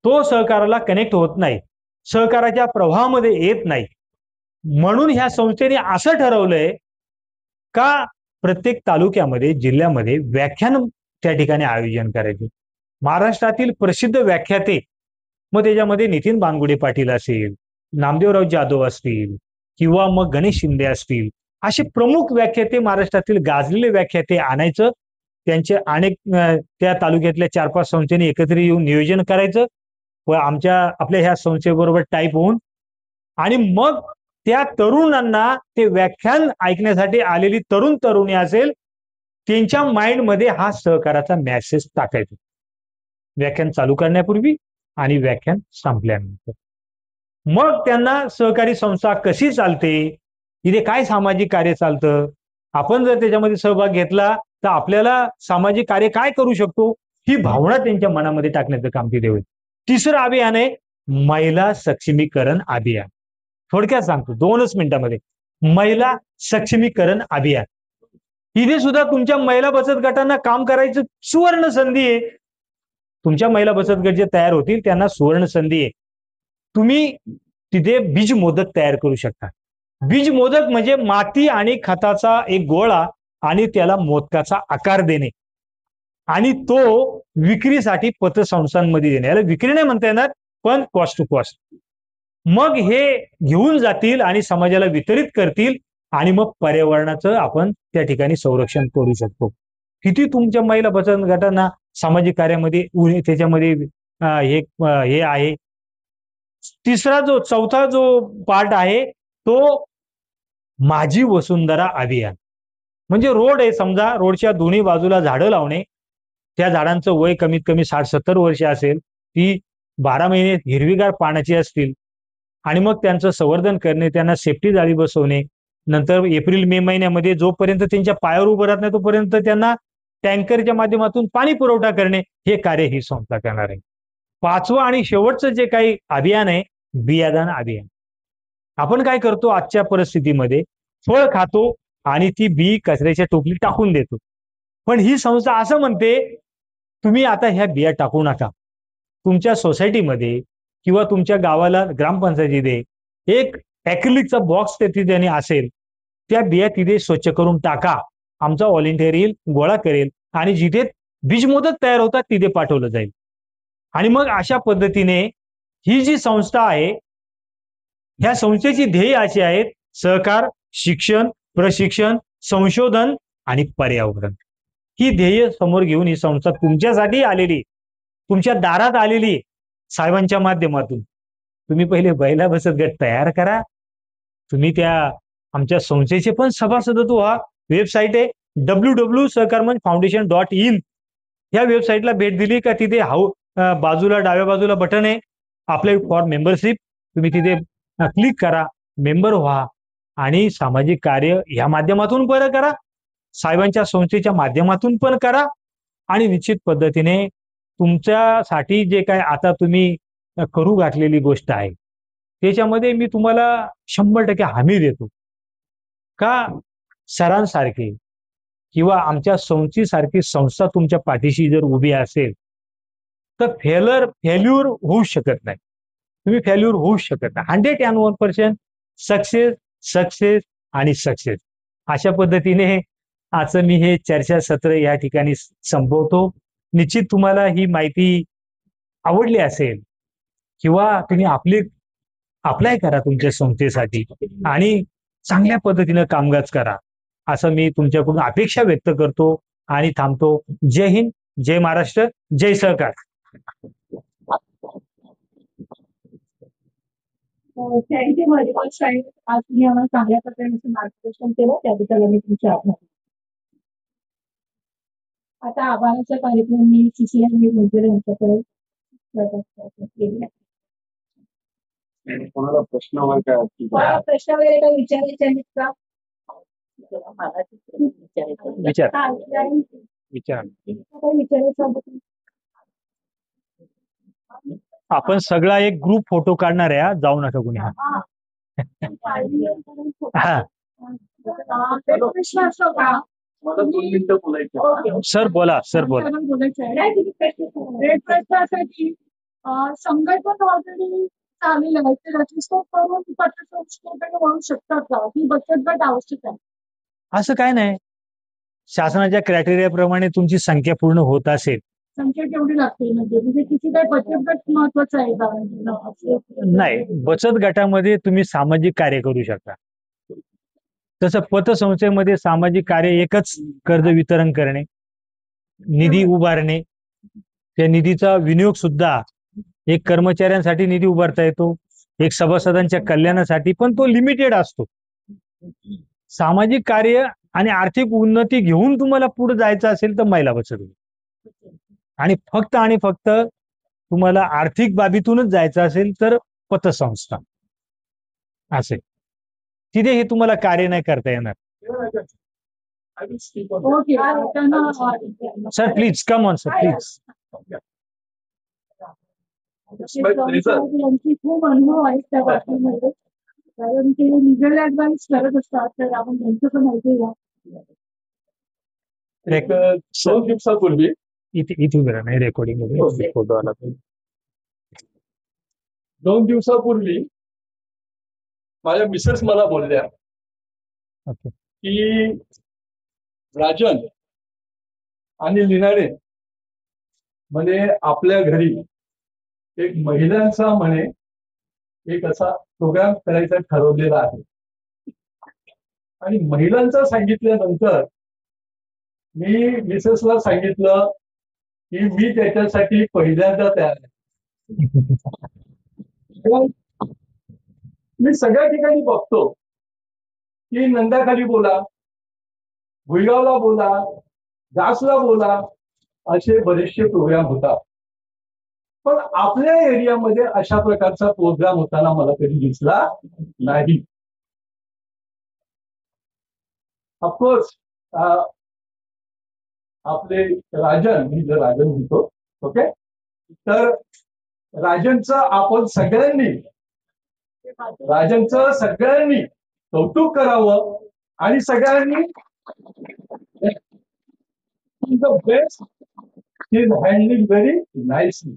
तो सहकाराला कनेक्ट होत नाही, सहकाराच्या प्रवाहामध्ये येत नाही. म्हणून ह्या संस्थेने असं ठरवलंय का प्रत्येक तालुक्यामध्ये जिल्ह्यामध्ये व्याख्यान त्या ठिकाणी आयोजन करायचे. महाराष्ट्रातील प्रसिद्ध व्याख्याते, मग त्याच्यामध्ये नितीन बानगुडे पाटील असेल, नामदेवराव जाधव असतील किंवा मग गणेश शिंदे असतील, असे प्रमुख व्याख्याते महाराष्ट्रातील गाजलेले व्याख्याते आणायचं. त्यांचे अनेक त्या तालुक्यातल्या 4-5 संस्थेने एकत्र येऊन नियोजन करायचं व आपल्या ह्या संस्थेबरोबर टाईप होऊन आणि मग त्या तरुणांना ते व्याख्यान ऐकण्यासाठी आलेली तरुण तरुणी असेल त्यांच्या माइंडमध्ये हा सहकाराचा मेसेज टाकायचा व्याख्यान चालू करण्यापूर्वी आणि व्याख्यान संपल्यानंतर. मग त्यांना सहकारी संस्था कशी चालते, इथे काय सामाजिक कार्य चालतं, आपण जर त्याच्यामध्ये सहभाग घेतला तर आपल्याला सामाजिक कार्य काय करू शकतो ही भावना त्यांच्या मनामध्ये टाकण्याचं काम तिथे होईल. तिसरं अभियान आहे महिला सक्षमीकरण अभियान. थोडक्यात सांगतो 2च मिनिटांमध्ये. महिला सक्षमीकरण अभियान. इथे सुद्धा तुमच्या महिला बचत गटांना काम करायचं सुवर्ण संधी आहे. तुमच्या महिला बचत गट जे तयार होतील त्यांना सुवर्ण संधी आहे. तुम्ही तिथे बीज मोदक तयार करू शकता. बीज मोदक म्हणजे माती आणि खताचा एक गोळा आणि त्याला मोदकाचा आकार देणे आणि तो विक्रीसाठी पतसंस्थांमध्ये देणे. याला विक्री नाही म्हणता येणार पण कॉस्ट टू कॉस्ट. मग हे घेऊन जातील आणि समाजाला वितरित करतील आणि मग पर्यावरणाचं आपण त्या ठिकाणी संरक्षण करू शकतो. किती तुमच्या महिला बचत गटांना सामाजिक कार्यामध्ये त्याच्यामध्ये हे आहे. चौथा जो पार्ट आहे तो माझी वसुंधरा अभियान. म्हणजे रोड आहे समजा, रोडच्या दोन्ही बाजूला झाडं लावणे, त्या झाडांचं वय कमीत कमी 60-70 वर्ष असेल, ती 12 महिने हिरवीगार पाण्याची असतील आणि मग त्यांचं संवर्धन करणे, त्यांना सेफ्टी जाळी बसवणे, नंतर एप्रिल-मे महिन्यामध्ये जोपर्यंत त्यांच्या पायावर उभं राहत नाही तोपर्यंत त्यांना टँकरच्या माध्यमातून पाणी पुरवठा करणे, हे कार्य ही संस्था करणार आहे. 5वं आणि शेवटचं जे काही अभियान आहे बियादान अभियान. आपण काय करतो आजच्या परिस्थितीमध्ये, फळ खातो आणि ती बी कचऱ्याच्या टोपलीत टाकून देतो. पण ही संस्था असं म्हणते तुम्ही आता ह्या बिया टाकू नका. तुमच्या सोसायटीमध्ये किंवा तुमच्या गावाला ग्रामपंचायतीमध्ये एक ॲक्रिलिकचा बॉक्स तिथे असेल, त्या बिया तिथे स्वच्छ करून टाका. आमचा व्हॉलेंटियर येईल, गोळा करेल आणि जिथे बीज मोदक तयार होतात तिथे पाठवलं जाईल. आणि मग अशा पद्धतीने ही जी संस्था आहे ह्या संस्थेची ध्येय अशी आहेत सहकार, शिक्षण, प्रशिक्षण, संशोधन आणि पर्यावरण. ही ध्येय समोर घेऊन ही संस्था तुमच्यासाठी आलेली, तुमच्या दारात आलेली साहेबांच्या माध्यमातून. तुम्ही पहिले महिला बचत गट तयार करा. तुम्ही त्या आमच्या संस्थेचे पण सभासदत्व व्हा. वेबसाईट आहे www.सहकारमंच.foundation.in. या वेबसाईटला भेट दिली का तिथे बाजूला डाव्या बाजूला बटन आहे अप्लाय फॉर मेंबरशिप. तुम्ही तिथे क्लिक करा, मेंबर व्हा आणि सामाजिक कार्य या माध्यमातून बरं करा, साहेबांच्या संस्थेच्या माध्यमातून पण करा आणि निश्चित पद्धतीने तुमच्यासाठी जे काय आता तुम्ही करू घातलेली गोष्ट आहे त्याच्यामध्ये मी तुम्हाला 100% हमी देतो का सरांसारखी किंवा आमच्या संस्थेसारखी संस्था तुमच्या पाठीशी जर उभी असेल तर फेल्युअर होऊ शकत नाही. तुम्ही फेल्युअर होऊ शकत नाही. 101% सक्सेस आणि सक्सेस. अशा पद्धतीने आजचं मी हे चर्चासत्र या ठिकाणी संपवतो. निश्चित तुम्हाला ही माहिती आवडली असेल किंवा तुम्ही अप्लाय करा तुमच्या संस्थेसाठी आणि चांगल्या पद्धतीनं कामकाज करा असं मी तुमच्याकडून अपेक्षा व्यक्त करतो आणि थांबतो. जय हिंद, जय महाराष्ट्र, जय सहकार. थँक्यू व्हेरी मच साहेब. आज तुम्ही आम्हाला चांगल्या प्रकारे मार्गदर्शन केलं त्याबद्दल आम्ही तुमचे आभार. आता आभाराचा कार्यक्रम मी CCI यांच्याकडे कोणाला प्रश्न वगैरे काय असतील? प्रश्न वगैरे काही विचारायचे आहेत का? विचार काही विचारायचं आहे? आपण सगळा एक ग्रुप फोटो काढणार आहे. जाऊ नका कुणी. हा प्रश्न असतो का? मला 2 मिनिटं बोलायचं. सर बोला, सर बोला. बोलायचं आहे. एक प्रश्न असा की संघटन ऑलरेडी चाललेलं आहे ते रजिस्टर करून पतसंस्थेकडे वळू शकतात का? ही बचत गट आवश्यक आहे? असं काय नाही. शासनाच्या क्रायटेरियाप्रमाणे तुमची संख्या पूर्ण होत असेल. संख्या केवढी लागते म्हणजे किती काय बचत गट महत्वाचं आहे का? नाही, बचत गटामध्ये तुम्ही सामाजिक कार्य करू शकता. तसं पतसंस्थेमध्ये सामाजिक कार्य एकच कर्ज वितरण करणे, निधी उभारणे. त्या निधीचा विनियोग सुद्धा एक कर्मचाऱ्यांसाठी निधी उभारता येतो, एक सभासदांच्या कल्याणासाठी, पण तो लिमिटेड असतो. सामाजिक कार्य आणि आर्थिक उन्नती घेऊन तुम्हाला पुढे जायचं असेल तर महिला बचत गट आणि फक्त तुम्हाला आर्थिक बाबीतूनच जायचं असेल तर पतसंस्था असे तिथे हे तुम्हाला कार्य नाही करता येणार. Sir please come on sir please. यांची खूप अनुभव आहेत त्या बाबतीमध्ये कारण ते लिगल ऍडवाइस करत असतात तर आपण त्यांचं पण माहिती घ्या. 2 दिवसापूर्वी इथे बरं नाही रेकॉर्डिंग मध्ये फोटो आला. 2 दिवसापूर्वी माझ्या मिसेस मला बोलल्या की राजन आणि लिनारे म्हणे आपल्या घरी एक महिलांचा म्हणे एक असा प्रोग्राम करायचा ठरवलेला आहे आणि महिलांचा सांगितल्यानंतर मी मिसेसला सांगितलं की मी त्याच्यासाठी पहिल्यांदा तयार आहे. मी सगळ्या ठिकाणी बघतो की नंदाखाली बोला, भुईगावला बोला, दासला बोला, असे बरेचसे प्रोग्राम होतात. पण आपल्या एरियामध्ये अशा प्रकारचा प्रोग्राम होताना मला कधी दिसला नाही. ऑफकोर्स आपले राजन, मी जर राजन म्हणतो, ओके, तर राजनचं सगळ्यांनी कौतुक करावं आणि सगळ्यांनी the best is handling very nicely.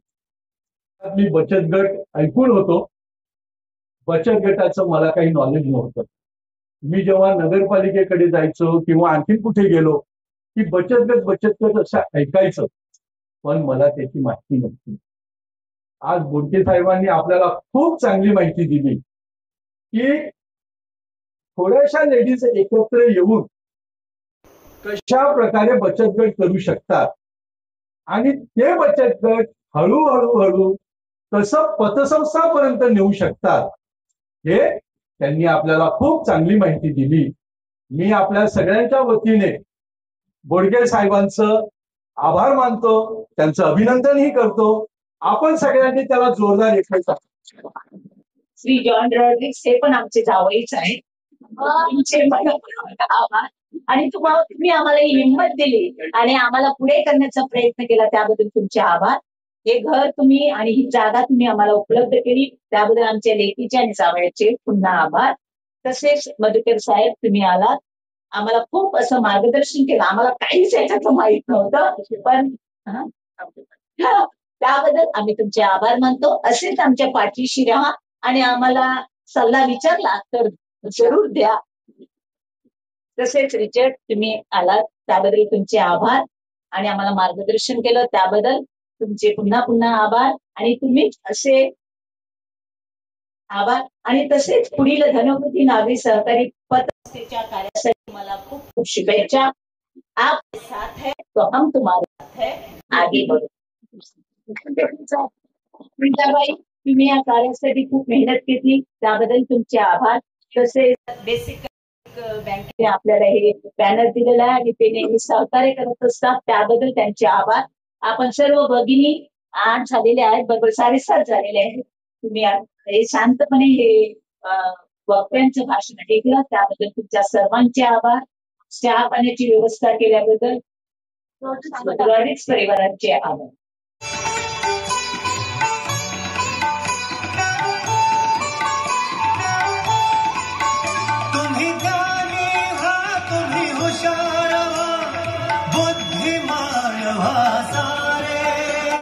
मी बचत गट ऐकून होतो. बचत गटाचं मला काही नॉलेज नव्हतं. मी जेव्हा नगरपालिकेकडे जायचो किंवा आणखी कुठे गेलो की बचत गट असं ऐकायचं, पण मला त्याची माहिती नव्हती. आज बोडके साहेबांनी आपल्याला खूप चांगली माहिती दिली की थोड्याशा लेडीज एकत्र येऊन कशा प्रकारे बचत गट करू शकतात आणि ते बचत गट हळूहळू कसं पतसंस्थापर्यंत नेऊ शकतात हे त्यांनी आपल्याला खूप चांगली माहिती दिली. मी आपल्या सगळ्यांच्या वतीने बोडके साहेबांचं आभार मानतो, त्यांचं अभिनंदनही करतो. आपण सगळ्यांनी त्याला जोरदार एखादा. श्री जॉन रॉड्रिक्स हे पण आमचे जावईच आहेत. तुमचे मनपूर्वक आभार. आणि तुम्ही आम्हाला ही हिंमत दिली आणि आम्हाला पुढे करण्याचा प्रयत्न केला त्याबद्दल तुमचे आभार. हे घर तुम्ही आणि ही जागा तुम्ही आम्हाला उपलब्ध केली त्याबद्दल आमच्या लेकीचे आणि जावयाचे पुन्हा आभार. तसेच मधुकर साहेब तुम्ही आलात, आम्हाला खूप असं मार्गदर्शन केलं. आम्हाला काहीच याच्यातलं माहित नव्हतं, पण त्याबद्दल आम्ही तुमचे आभार मानतो. असेच आमच्या पाठीशी राहा आणि आम्हाला सल्ला विचारला तर जरूर द्या. तसेच रिचर्ड तुम्ही आलात त्याबद्दल तुमचे आभार आणि आम्हाला मार्गदर्शन केलं त्याबद्दल तुमचे पुन्हा पुन्हा आभार. आणि तुम्हीच असे आभार. आणि तसेच पुढील धनवृत्ती नागरी सहकारी पतसंस्थेच्या कार्यासाठी मला खूप खूप शुभेच्छा. आप साथ है तो हम तुम्हारे साथ है, आगे बढ़ो. मिताबाई तुम्ही या कार्यासाठी खूप मेहनत केली त्याबद्दल तुमचे आभार. तसेच बेसिक बँकेने आपल्याला हे बॅनर दिलेला आहे आणि ते नेहमी सहकार्य करत असतात त्याबद्दल त्यांचे आभार. आपण सर्व भगिनी 8 झालेले आहेत, बरोबर 7:30 झालेले आहेत. तुम्ही हे शांतपणे हे वक्त्यांचं भाषण ऐकलं त्याबद्दल तुमच्या सर्वांचे आभार. चहा पाण्याची व्यवस्था केल्याबद्दल परिवारांचे आभार.